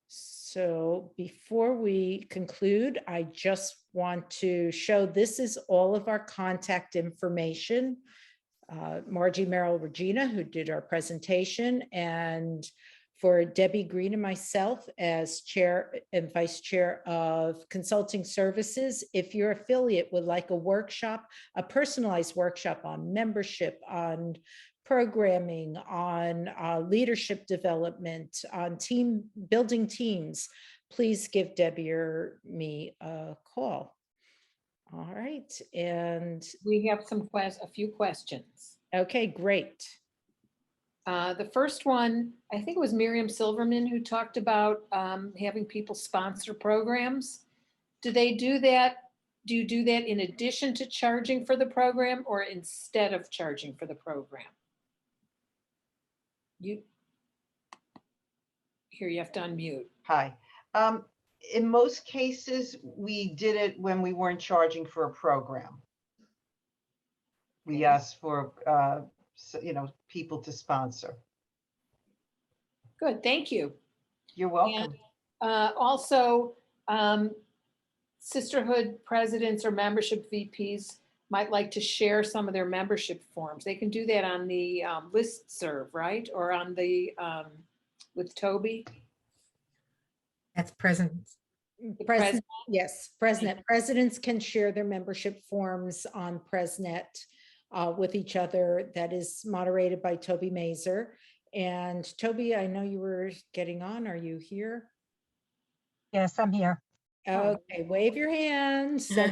So before we conclude, I just want to show this is all of our contact information. Margie, Merrill, Regina, who did our presentation, and for Debbie Green and myself as chair and vice chair of consulting services. If your affiliate would like a workshop, a personalized workshop on membership, on programming, on leadership development, on building teams, please give Debbie or me a call. All right, and we have a few questions. Okay, great. The first one, I think it was Miriam Silverman who talked about having people sponsor programs. Do they do that? Do you do that in addition to charging for the program, or instead of charging for the program? You have to unmute. Hi. In most cases, we did it when we weren't charging for a program. We asked for, people to sponsor. Good, thank you. You're welcome. And, also, sisterhood presidents or membership VPs might like to share some of their membership forms. They can do that on the listserv, right? Or on the, with Toby? That's presidents. President, yes, presidents can share their membership forms on Presnet with each other. That is moderated by Toby Mazer. And Toby, I know you were getting on. Are you here? Yes, I'm here. Okay, wave your hand. So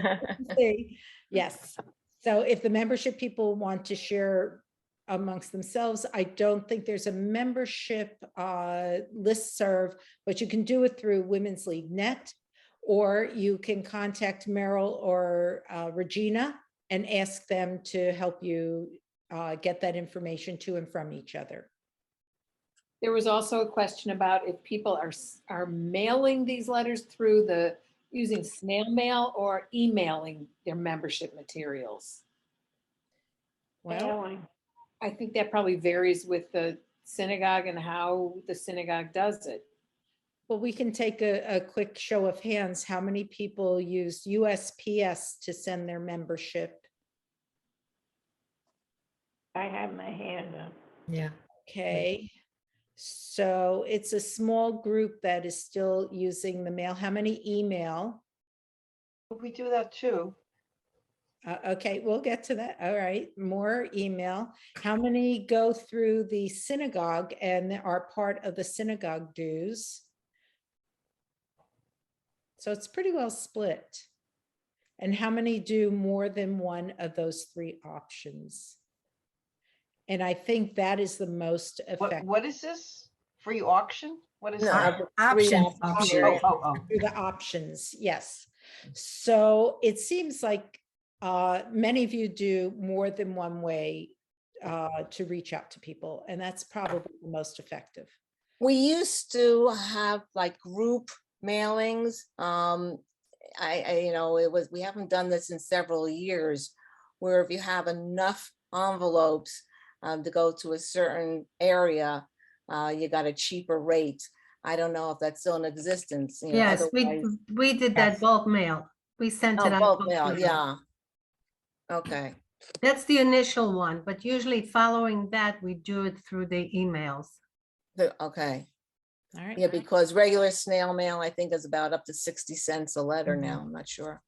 yes. So if the membership people want to share amongst themselves, I don't think there's a membership listserv, but you can do it through Women's League Net, or you can contact Merrill or Regina and ask them to help you get that information to and from each other. There was also a question about if people are mailing these letters through the using snail mail or emailing their membership materials? Well, I think that probably varies with the synagogue and how the synagogue does it. well, we can take a quick show of hands. How many people use USPS to send their membership? I have my hand up. Yeah. Okay. So it's a small group that is still using the mail. How many email? We do that too. Okay, we'll get to that. All right, more email. How many go through the synagogue and are part of the synagogue dues? So it's pretty well split. And how many do more than one of those three options? And I think that is the most effective. What is this? Free auction? What is No, that? Options. Through the options, yes. So it seems like many of you do more than one way to reach out to people, and that's probably the most effective. We used to have like group mailings. We haven't done this in several years, where if you have enough envelopes to go to a certain area, you got a cheaper rate. I don't know if that's still in existence. Yes, otherwise- we did that bulk mail. We sent Oh, it out. bulk mail, yeah. Okay. That's the initial one, but usually following that, we do it through the emails. Okay. All right. Yeah, because regular snail mail, I think, is about up to 60 cents a letter now. I'm not sure.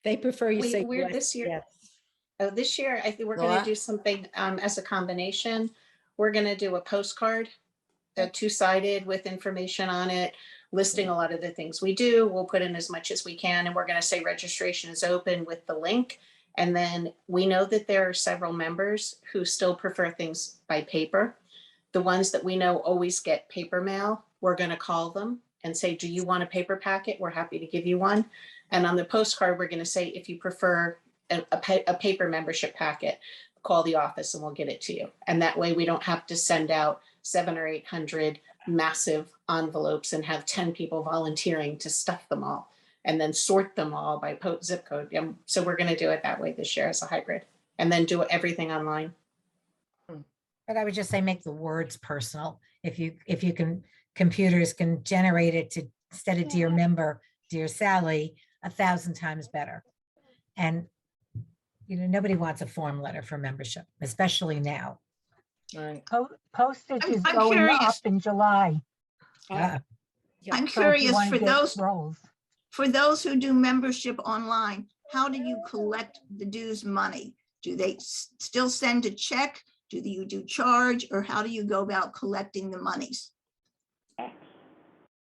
They prefer you say We're this year. USPS. Oh, this year, I think we're Go gonna on. do something as a combination. We're gonna do a postcard, two-sided with information on it, listing a lot of the things we do. We'll put in as much as we can, and we're gonna say registration is open with the link. And then we know that there are several members who still prefer things by paper. The ones that we know always get paper mail, we're gonna call them and say, do you want a paper packet? We're happy to give you one. And on the postcard, we're gonna say, if you prefer a paper membership packet, call the office and we'll get it to you. And that way we don't have to send out 700 or 800 massive envelopes and have 10 people volunteering to stuff them all and then sort them all by zip code. So we're going to do it that way this year as a hybrid, and then do everything online. But I would just say make the words personal. If you can, computers can generate it to, instead of dear member, dear Sally, 1,000 times better. And nobody wants a form letter for membership, especially now. Right. Postage is I'm going curious. up in July. Yeah. I'm So if you curious wanna for get those, rolls. for those who do membership online, how do you collect the dues money? Do they still send a check? Do you do charge, or how do you go about collecting the monies?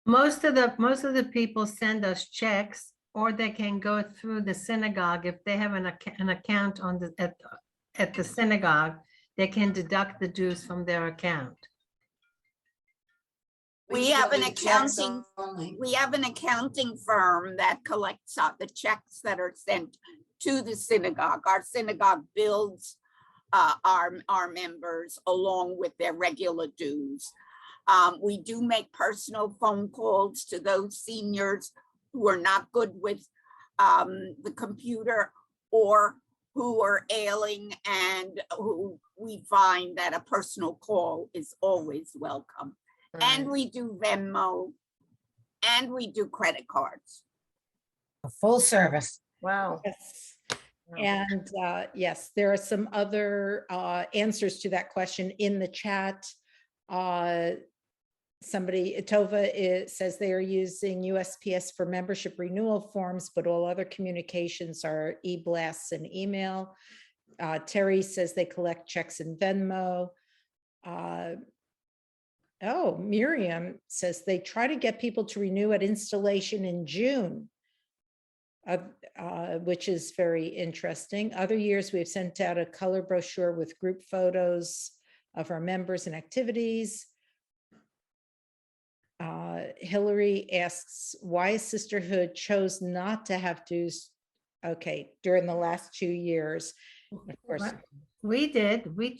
Most of the people send us checks, or they can go through the synagogue. If they have an account on at the synagogue, they can deduct the dues from their account. We have an accounting firm that collects out the checks that are sent to the synagogue. Our synagogue bills our members along with their regular dues. We do make personal phone calls to those seniors who are not good with the computer or who are ailing, and who we find that a personal call is always welcome. And we do Venmo, and we do credit cards. A full service. Wow. Yes. And yes, there are some other answers to that question in the chat. Somebody, Tova, says they are using USPS for membership renewal forms, but all other communications are e-blasts and email. Terry says they collect checks in Venmo. Oh, Miriam says they try to get people to renew at installation in June, which is very interesting. Other years, we've sent out a color brochure with group photos of our members and activities. Hillary asks why Sisterhood chose not to have dues, during the last 2 years. Of course, We did. We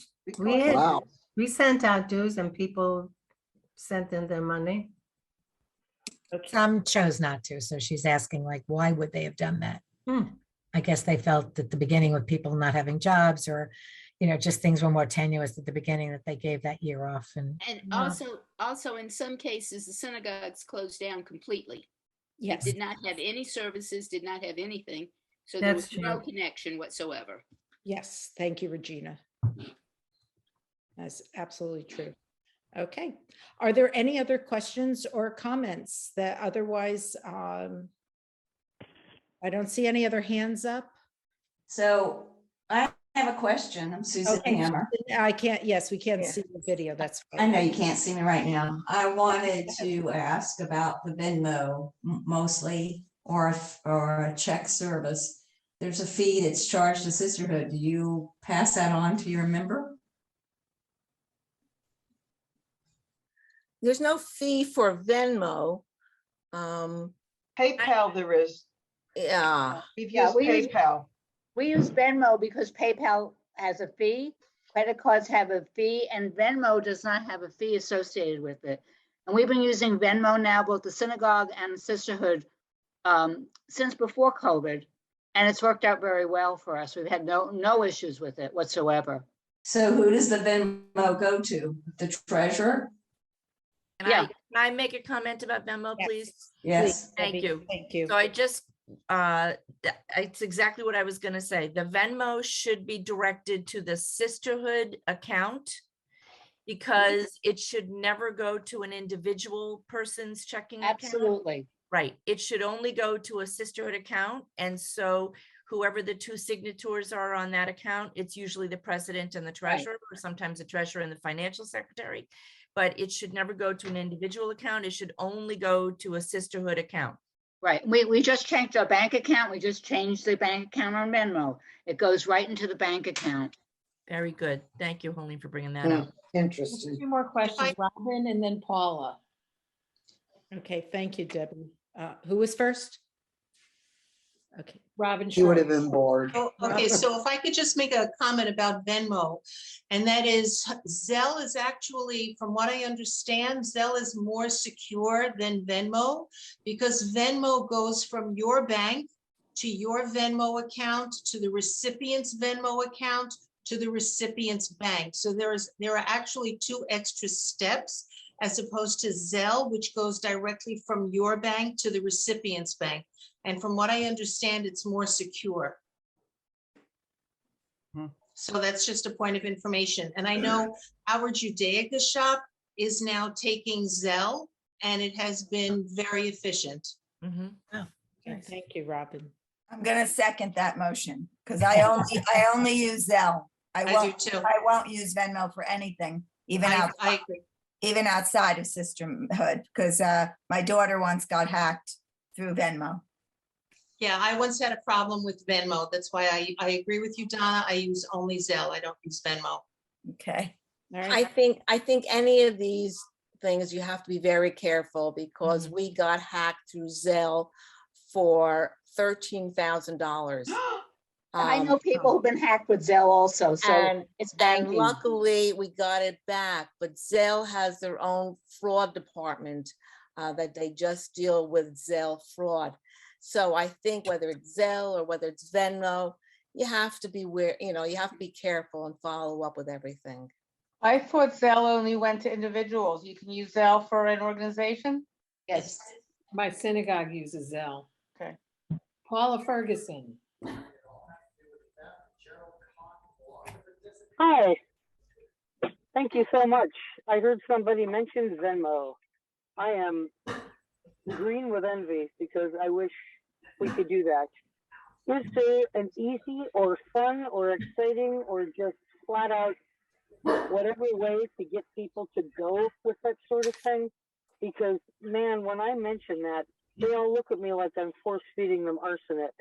sent out dues and people sent in their money. Some chose not to. So she's asking like, why would they have done that? I guess they felt at the beginning with people not having jobs or, just things were more tenuous at the beginning that they gave that year off. And Also in some cases, the synagogues closed down completely. Yes. It did not have any services, did not have anything. So there was That's no true. connection whatsoever. Yes, thank you, Regina. That's absolutely true. Okay. Are there any other questions or comments that otherwise, I don't see any other hands up? So I have a question. I'm Susan Okay, Hammer. I can't, yes, we can't Yeah. see the video. That's I fine. know you can't see me right now. I wanted to ask about the Venmo mostly, or a check service. There's a fee that's charged to Sisterhood. Do you pass that on to your member? There's no fee for Venmo. PayPal there is. Yeah. We've Yeah, used we use- PayPal. We use Venmo because PayPal has a fee, credit cards have a fee, and Venmo does not have a fee associated with it. And we've been using Venmo now, both the synagogue and the sisterhood, since before COVID, and it's worked out very well for us. We've had no issues with it whatsoever. So who does the Venmo go to? The treasurer? Can I make a comment about Venmo, please? Yes. Thank you. Thank you. So it's exactly what I was going to say. The Venmo should be directed to the sisterhood account because it should never go to an individual person's checking account. Absolutely. Right. It should only go to a sisterhood account. And so whoever the two signatories are on that account, it's usually the president and the treasurer, or sometimes the treasurer and the financial secretary. But it should never go to an individual account. It should only go to a sisterhood account. Right. We just changed our bank account. We just changed the bank account on Venmo. It goes right into the bank account. Very good. Thank you, Helene, for bringing that up. Interesting. Two more questions, Robin and then Paula. Okay, thank you, Debbie. Who was first? Okay. Robin. She would have been bored. Oh, okay, so if I could just make a comment about Venmo, and that is Zelle is actually, from what I understand, Zelle is more secure than Venmo because Venmo goes from your bank to your Venmo account, to the recipient's Venmo account, to the recipient's bank. So there are actually 2 extra steps as opposed to Zelle, which goes directly from your bank to the recipient's bank. And from what I understand, it's more secure. So that's just a point of information. And I know our Judaica shop is now taking Zelle, and it has been very efficient. Oh, okay. Thank you, Robin. I'm gonna second that motion because I only use Zelle. I do too. I won't use Venmo for anything, even I outside, agree. even outside of sisterhood, because my daughter once got hacked through Venmo. Yeah, I once had a problem with Venmo. That's why I agree with you, Donna. I use only Zelle. I don't use Venmo. Okay. I think any of these things, you have to be very careful because we got hacked through Zelle for $13,000. I know people who've been hacked with Zelle also, so it's and banking. luckily we got it back, but Zelle has their own fraud department that they just deal with Zelle fraud. So I think whether it's Zelle or whether it's Venmo, you have to be you have to be careful and follow up with everything. I thought Zelle only went to individuals. You can use Zelle for an organization? Yes. My synagogue uses Zelle. Okay. Paula Ferguson. Hi. Thank you so much. I heard somebody mention Venmo. I am green with envy because I wish we could do that. Is there an easy or fun or exciting or just flat out whatever way to get people to go with that sort of thing? Because man, when I mention that, they all look at me like I'm force feeding them arsenic.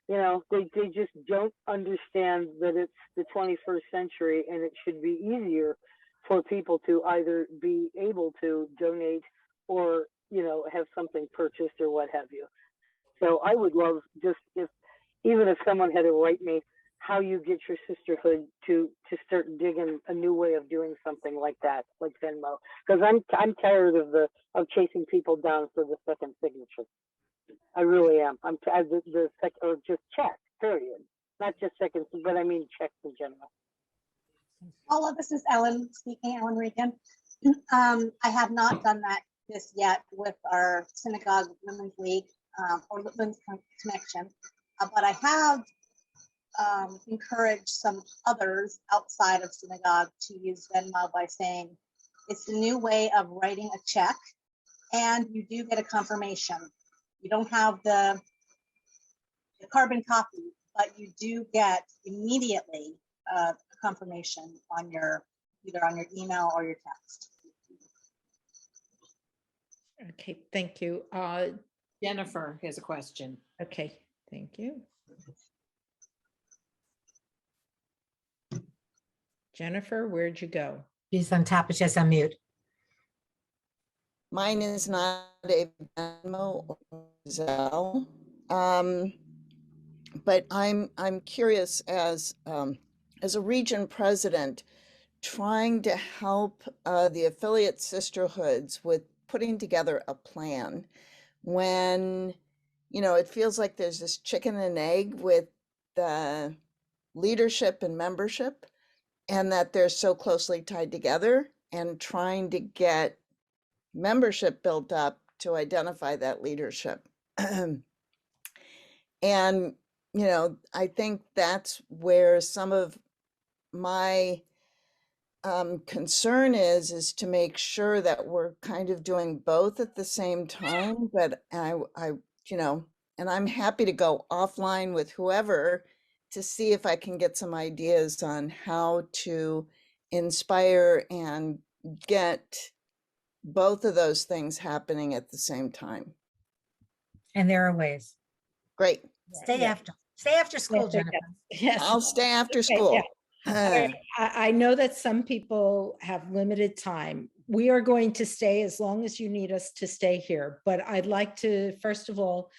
You know, they just don't understand that it's the 21st century and it should be easier for people to either be able to donate or, you know, have something purchased or what have you. So I would love just even if someone had to write me how you get your sisterhood to start digging a new way of doing something like that, like Venmo. Because I'm tired of chasing people down for the second signature. I really am. I'm tired or just checks, period. Not just seconds, but I mean checks in general. Paula, this is Ellen speaking, Ellen Regan. I have not done this yet with our Synagogue Women's League or Women's Connection, but I have encouraged some others outside of synagogue to use Venmo by saying it's the new way of writing a check, and you do get a confirmation. You don't have the carbon copy, but you do get immediately a confirmation on your either on your email or your text. Okay, thank you. Jennifer has a question. Okay, thank you. Jennifer, where'd you go? She's on top, but she's on mute. Mine is not a Venmo or Zelle, but I'm curious as a region president, trying to help the affiliate sisterhoods with putting together a plan when, you know, it feels like there's this chicken and egg with the leadership and membership, and that they're so closely tied together, and trying to get membership built up to identify that leadership. And, you know, I think that's where some of my concern is to make sure that we're kind of doing both at the same time. But you know, and I'm happy to go offline with whoever to see if I can get some ideas on how to inspire and get both of those things happening at the same time. And there are ways. Great. Stay after school, Jennifer. Yes. I'll stay after Okay, school. yeah. I know that some people have limited time. We are going to stay as long as you need us to stay here, but I'd like to, first of all,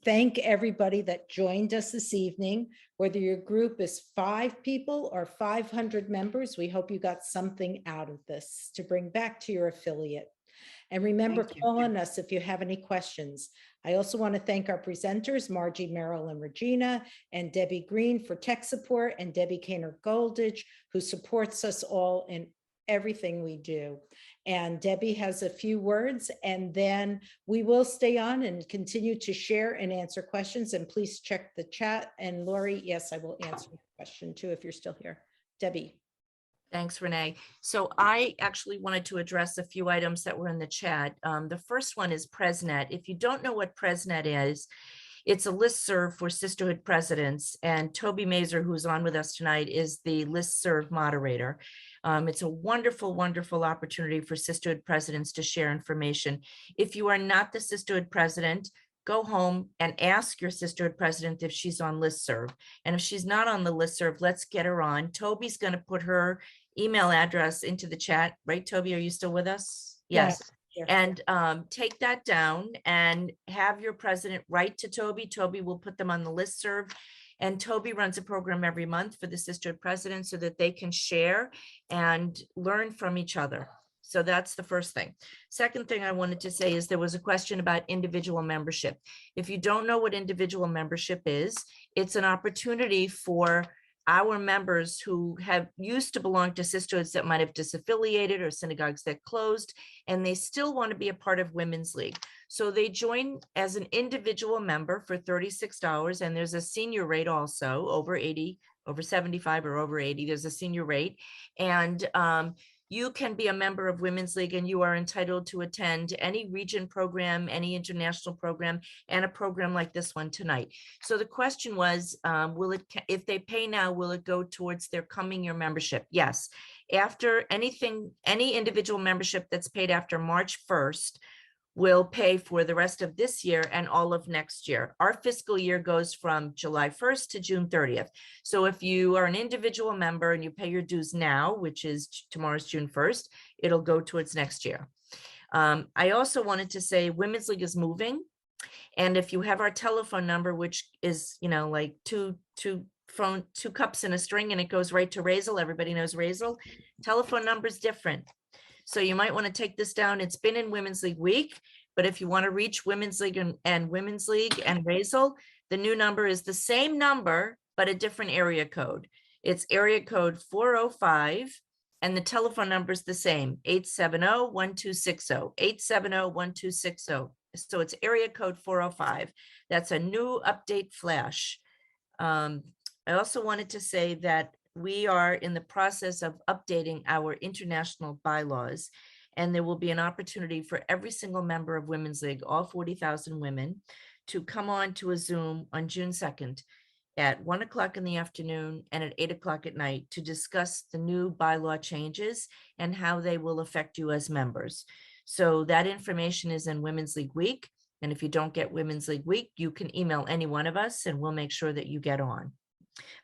thank everybody that joined us this evening. Whether your group is 5 people or 500 members, we hope you got something out of this to bring back to your affiliate. And remember, call on us if you have any questions. I also want to thank our presenters, Margie, Merrill, and Regina, and Debbie Green for tech support, and Debbie Kainer Goldage, who supports us all in everything we do. And Debbie has a few words, and then we will stay on and continue to share and answer questions. And please check the chat. And Lori, yes, I will answer your question too if you're still here. Debbie. Thanks, Renee. So I actually wanted to address a few items that were in the chat. The first one is PresNet. If you don't know what PresNet is, it's a listserv for sisterhood presidents, and Toby Mazer, who's on with us tonight, is the listserv moderator. It's a wonderful, wonderful opportunity for sisterhood presidents to share information. If you are not the sisterhood president, go home and ask your sisterhood president if she's on listserv. And if she's not on the listserv, let's get her on. Toby's going to put her email address into the chat. Right, Toby? Are you still with us? Yes. And take that down and have your president write to Toby. Toby will put them on the listserv. And Toby runs a program every month for the sisterhood presidents so that they can share and learn from each other. So that's the first thing. Second thing I wanted to say is there was a question about individual membership. If you don't know what individual membership is, it's an opportunity for our members who have used to belong to sisterhoods that might have disaffiliated or synagogues that closed, and they still want to be a part of Women's League. So they join as an individual member for $36, and there's a senior rate also, over 80, over 75 or over 80, there's a senior rate. And you can be a member of Women's League, and you are entitled to attend any region program, any international program, and a program like this one tonight. So the question was, if they pay now, will it go towards their coming year membership? Yes. After any individual membership that's paid after March 1st will pay for the rest of this year and all of next year. Our fiscal year goes from July 1st to June 30th. So if you are an individual member and you pay your dues now, which is tomorrow's June 1st, it'll go towards next year. I also wanted to say Women's League is moving. And if you have our telephone number, which is, like 2 phone, 2 cups and a string, and it goes right to Razel. Everybody knows Razel. Telephone number is different. So you might want to take this down. It's been in Women's League Week, but if you want to reach Women's League and Women's League and Razel, the new number is the same number, but a different area code. It's area code 405, and the telephone number is the same, 870-1260, 870-1260. So it's area code 405. That's a new update flash. I also wanted to say that we are in the process of updating our international bylaws, and there will be an opportunity for every single member of Women's League, all 40,000 women, to come on to a Zoom on June 2nd at 1 o'clock in the afternoon and at 8 o'clock at night to discuss the new bylaw changes and how they will affect you as members. So that information is in Women's League Week. And if you don't get Women's League Week, you can email any one of us and we'll make sure that you get on.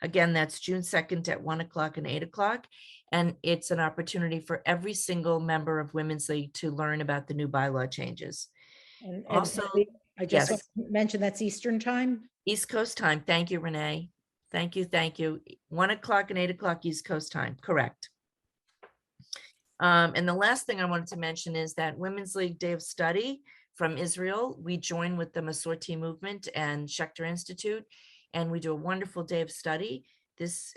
Again, that's June 2nd at 1 o'clock and 8 o'clock. And it's an opportunity for every single member of Women's League to learn about the new bylaw changes. And Also, I just yes. want to mention that's Eastern time. East Coast time. Thank you, Renee. Thank you. Thank you. 1 o'clock and 8 o'clock East Coast time. Correct. And the last thing I wanted to mention is that Women's League Day of Study from Israel, we join with the Masorti Movement and Schechter Institute, and we do a wonderful day of study. This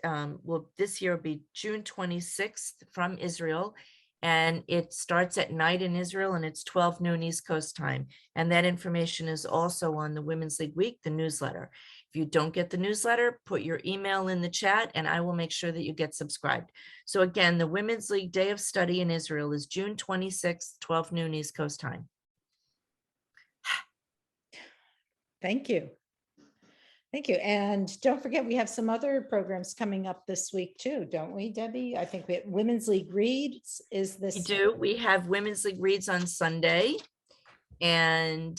this year will be June 26th from Israel, and it starts at night in Israel, and it's 12 noon East Coast time. And that information is also on the Women's League Week, the newsletter. If you don't get the newsletter, put your email in the chat and I will make sure that you get subscribed. So again, the Women's League Day of Study in Israel is June 26th, 12 noon East Coast time. Thank you. Thank you. And don't forget, we have some other programs coming up this week too, don't we, Debbie? I think we have Women's League Reads is this. We do. We have Women's League Reads on Sunday. And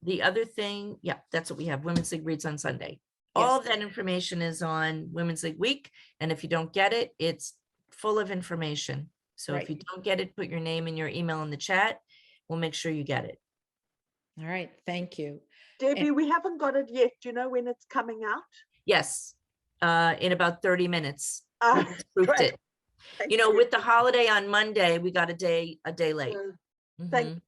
the other thing, yeah, that's what we have. Women's League Reads on Sunday. All of that information is on Women's League Week. And if you don't get it, it's full of information. So if you don't get it, put your name and your email in the chat. We'll make sure you get it. All right. Thank you. Debbie, we haven't got it yet. Do you know when it's coming out? Yes, in about 30 minutes. We just proofed Great. it. You know, with the holiday on Monday, we got a day late. Thank Mhm.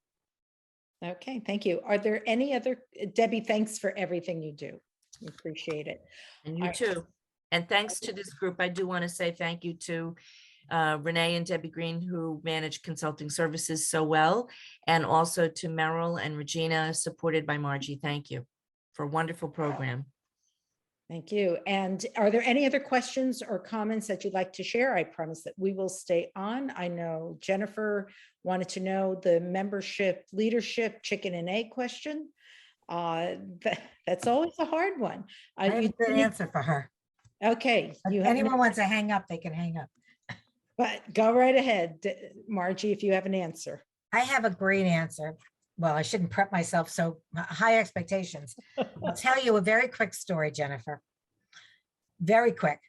Okay, thank you. Are there any other, Debbie, thanks for everything you do. We appreciate it. And you All right. too. And thanks to this group, I do want to say thank you to Renee and Debbie Green, who manage consulting services so well, and also to Merrill and Regina, supported by Margie. Thank you for a wonderful program. Thank you. And are there any other questions or comments that you'd like to share? I promise that we will stay on. I know Jennifer wanted to know the membership leadership chicken and egg question. That's always a hard one. I have a good answer for her. Okay. If anyone wants to hang up, they can hang up. But go right ahead, Margie, if you have an answer. I have a great answer. Well, I shouldn't prep myself so high expectations. I'll tell you a very quick story, Jennifer. Very quick.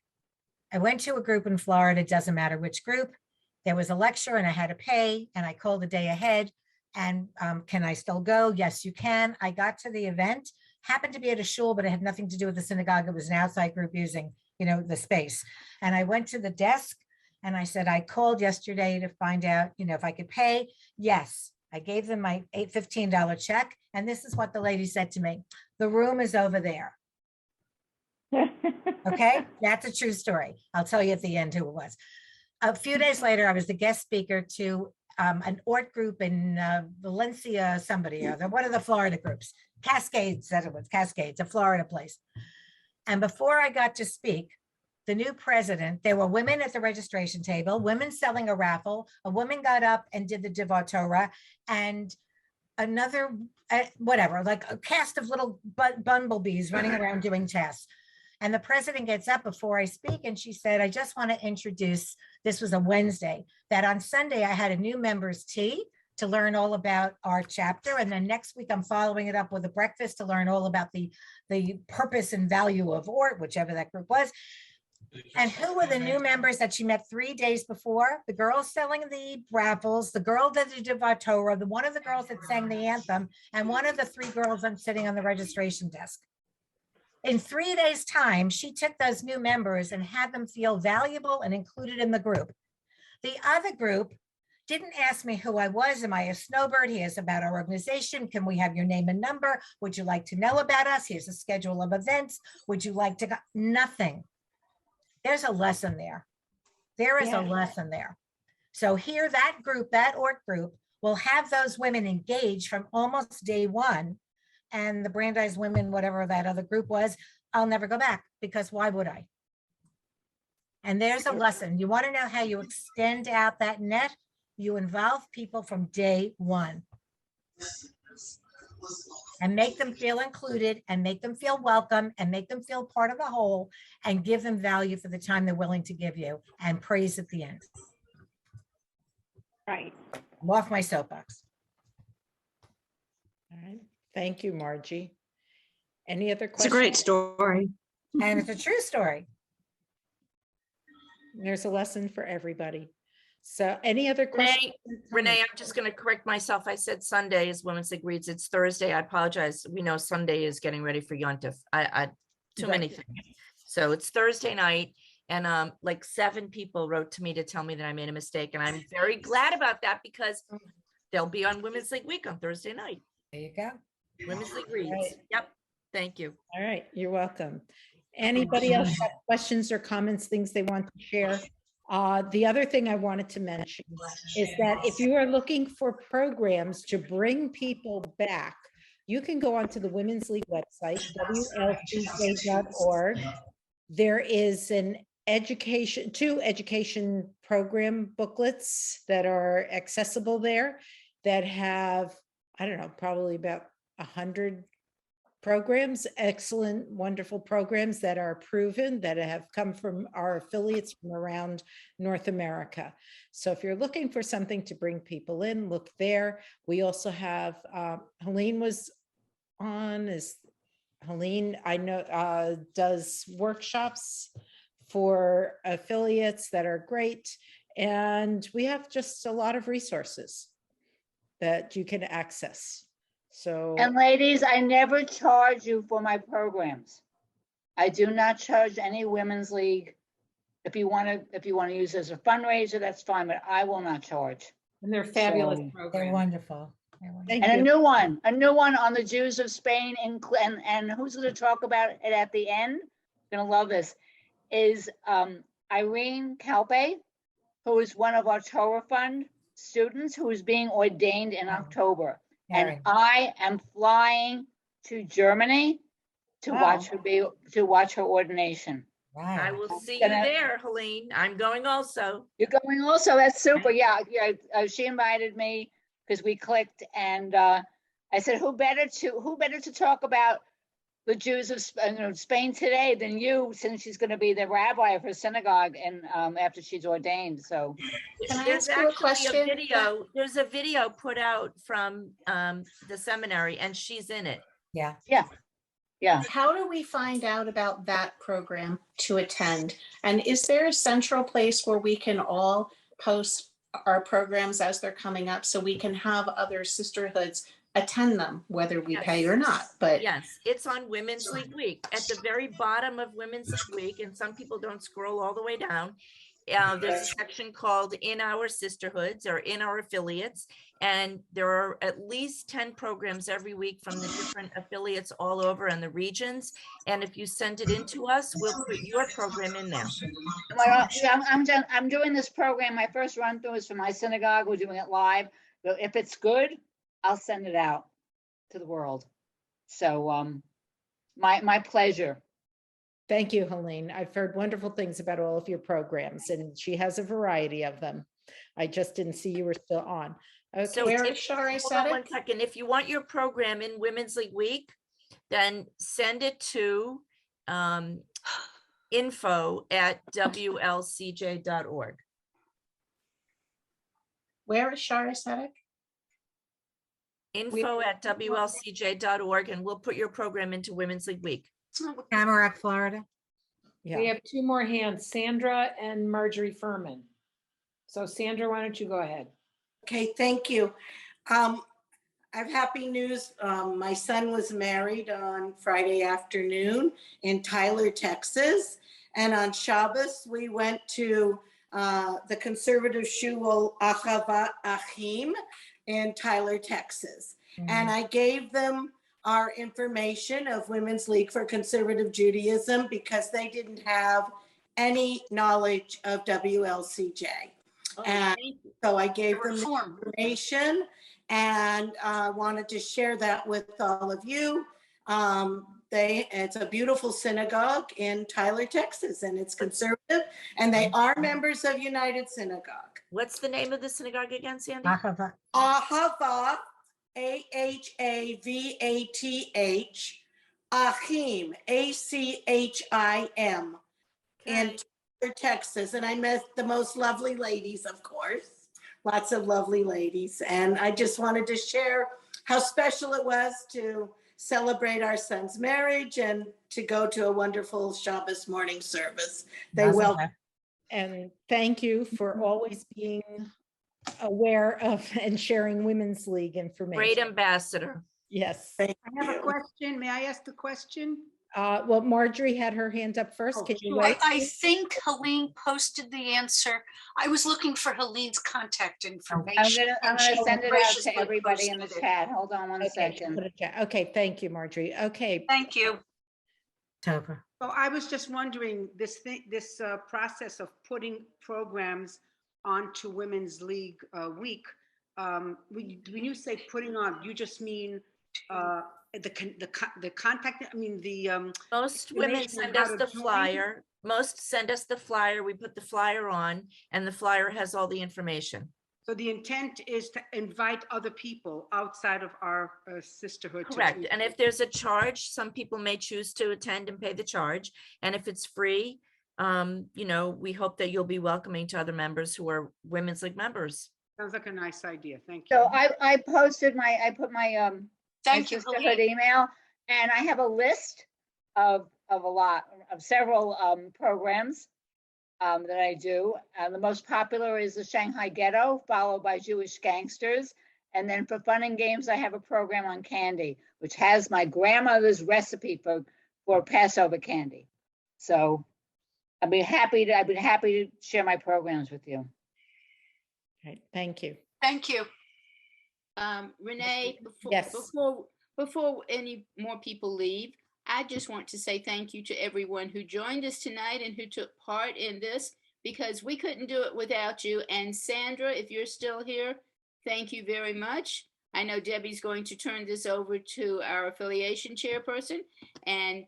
I went to a group in Florida, it doesn't matter which group. There was a lecture and I had to pay and I called the day ahead. And can I still go? Yes, you can. I got to the event, happened to be at a shul, but it had nothing to do with the synagogue. It was an outside group using, the space. And I went to the desk and I said, I called yesterday to find out, if I could pay. Yes, I gave them my $15 check. And this is what the lady said to me. The room is over there. Okay, that's a true story. I'll tell you at the end who it was. A few days later, I was the guest speaker to an ORT group in Valencia, somebody or other, one of the Florida groups. Cascades, that it was Cascades, a Florida place. And before I got to speak, the new president, there were women at the registration table, women selling a raffle. A woman got up and did the Divat Torah, and another, whatever, like a cast of little bumblebees running around doing tasks. And the president gets up before I speak and she said, I just want to introduce, this was a Wednesday, that on Sunday I had a new members tea to learn all about our chapter. And then next week I'm following it up with a breakfast to learn all about the purpose and value of ORT, whichever that group was. And who were the new members that she met 3 days before? The girl selling the raffles, the girl that did Divat Torah, one of the girls that sang the anthem, and one of the 3 girls sitting on the registration desk. In 3 days' time, she took those new members and had them feel valuable and included in the group. The other group didn't ask me who I was. Am I a snowbird? Here's about our organization. Can we have your name and number? Would you like to know about us? Here's a schedule of events. Would you like to go? Nothing. There's a lesson there. There is a lesson there. So here, that group, that org group, will have those women engaged from almost day one. And the Brandeis women, whatever that other group was, I'll never go back, because why would I? And there's a lesson. You want to know how you extend out that net? You involve people from day one and make them feel included and make them feel welcome and make them feel part of the whole and give them value for the time they're willing to give you and praise at the end. Right. I'm off my soapbox. All right. Thank you, Margie. Any other questions? It's a great story. And it's a true story. There's a lesson for everybody. So any other questions? Renee, I'm just going to correct myself. I said Sunday is Women's League Reads. It's Thursday. I apologize. We know Sunday is getting ready for Yontif. Too many things. So it's Thursday night. And like 7 people wrote to me to tell me that I made a mistake. And I'm very glad about that, because they'll be on Women's League Week on Thursday night. There you go. Women's League Reads. Right. Yep. Thank you. All right. You're welcome. Anybody else have questions or comments, things they want to share? The other thing I wanted to mention is that if you are looking for programs to bring people back, you can go onto the Women's League website, wlcj.org. There is an two education program booklets that are accessible there that have, I don't know, probably about 100 programs, excellent, wonderful programs that are proven, that have come from our affiliates from around North America. So if you're looking for something to bring people in, look there. We also have, Helene was on, Helene, I know, does workshops for affiliates that are great. And we have just a lot of resources that you can access. So, And ladies, I never charge you for my programs. I do not charge any Women's League. If you want to use it as a fundraiser, that's fine, but I will not charge. And they're fabulous So, programs. They're wonderful. thank And you. a new one on the Jews of Spain, and who's going to talk about it at the end? Going to love this, is Irene Calpe, who is one of our Torah Fund students who is being ordained in October. Very. And I am flying to Germany to watch her ordination. I will see you Gonna- there, Helene. I'm going also. You're going also. That's super. Yeah. She invited me because we clicked, and I said, who better to talk about the Jews of Spain today than you, since she's going to be the rabbi of her synagogue and after she's ordained. So Can I There's ask you a actually question? video. There's a video put out from the seminary, and she's in it. Yeah. Yeah. How do we find out about that program to attend? And is there a central place where we can all post our programs as they're coming up, so we can have other sisterhoods attend them, whether we pay or not? But Yes, it's on Women's League Week. At the very bottom of Women's League Week, and some people don't scroll all the way down, there's a section called In Our Sisterhoods or In Our Affiliates. And there are at least 10 programs every week from the different affiliates all over in the regions. And if you send it in to us, we'll put your program in there. I'm doing this program. My first run through is for my synagogue. We're doing it live. But if it's good, I'll send it out to the world. So my pleasure. Thank you, Helene. I've heard wonderful things about all of your programs, and she has a variety of them. I just didn't see you were still on. Okay. So hold on 1 second. If you want your program in Women's League Week, then send it to info@wlcj.org. where is Shari Sedek? info@wlcj.org, and we'll put your program into Women's League Week. Tamarack, Florida. We have 2 more hands, Sandra and Marjorie Furman. So Sandra, why don't you go ahead? Okay, thank you. I have happy news. My son was married on Friday afternoon in Tyler, Texas. And on Shabbos, we went to the conservative shul Ahavat Achim in Tyler, Texas. And I gave them our information of Women's League for Conservative Judaism because they didn't have any knowledge of WLCJ. And so I gave them the information and wanted to share that with all of you. It's a beautiful synagogue in Tyler, Texas, and it's conservative, and they are members of United Synagogue. What's the name of the synagogue again, Sandy? Ahavat. Ahavat, Ahavath, Achim, Achim, in Tyler, Texas. And I met the most lovely ladies, of course. Lots of lovely ladies. And I just wanted to share how special it was to celebrate our son's marriage and to go to a wonderful Shabbos morning service. They welcome. And thank you for always being aware of and sharing Women's League information. Great ambassador. Yes. I have a question. May I ask the question? Well, Marjorie had her hand up first. Can you wait? I think Helene posted the answer. I was looking for Helene's contact information. I'm and she gonna send it out graciously to everybody in the posted it. chat. Hold on one Okay, second. put a chat. Okay, thank you, Marjorie. Okay. Thank you. Tova. So I was just wondering, this process of putting programs onto Women's League Week, when you say putting on, you just mean the contact, I mean the Most women information on send how us to the join? flyer. Most send us the flyer. We put the flyer on and the flyer has all the information. So the intent is to invite other people outside of our sisterhood. Correct. And if there's a charge, some people may choose to attend and pay the charge. And if it's free, you know, we hope that you'll be welcoming to other members who are Women's League members. Sounds like a nice idea. Thank you. So I posted I put my Thank you, sisterhood Helene. email, and I have a list of several programs that I do. The most popular is the Shanghai Ghetto, followed by Jewish Gangsters. And then for fun and games, I have a program on candy, which has my grandmother's recipe for Passover candy. So I'd be happy to share my programs with you. Okay, thank you. Thank you. Renee, Yes. before any more people leave, I just want to say thank you to everyone who joined us tonight and who took part in this, because we couldn't do it without you. And Sandra, if you're still here, thank you very much. I know Debbie's going to turn this over to our affiliation chairperson. And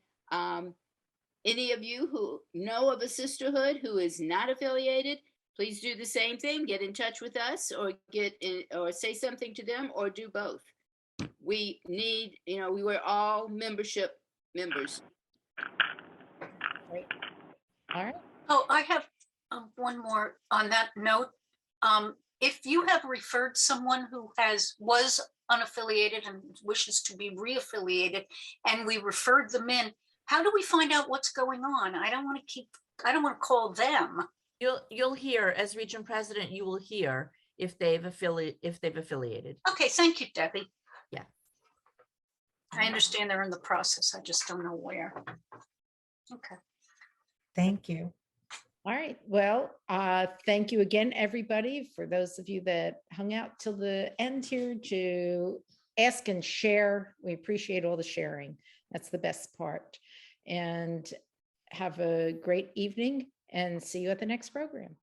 any of you who know of a sisterhood who is not affiliated, please do the same thing. Get in touch with us, or or say something to them, or do both. We need, we were all membership members. Great. All right. Oh, I have one more on that note. If you have referred someone who was unaffiliated and wishes to be reaffiliated, and we referred them in, how do we find out what's going on? I don't want to call them. You'll hear, as region president, you will hear if they've affiliated. Okay, thank you, Debbie. Yeah. I understand they're in the process. I just don't know where. Okay. Thank you. All right. Well, thank you again, everybody, for those of you that hung out till the end here to ask and share. We appreciate all the sharing. That's the best part. And have a great evening and see you at the next program.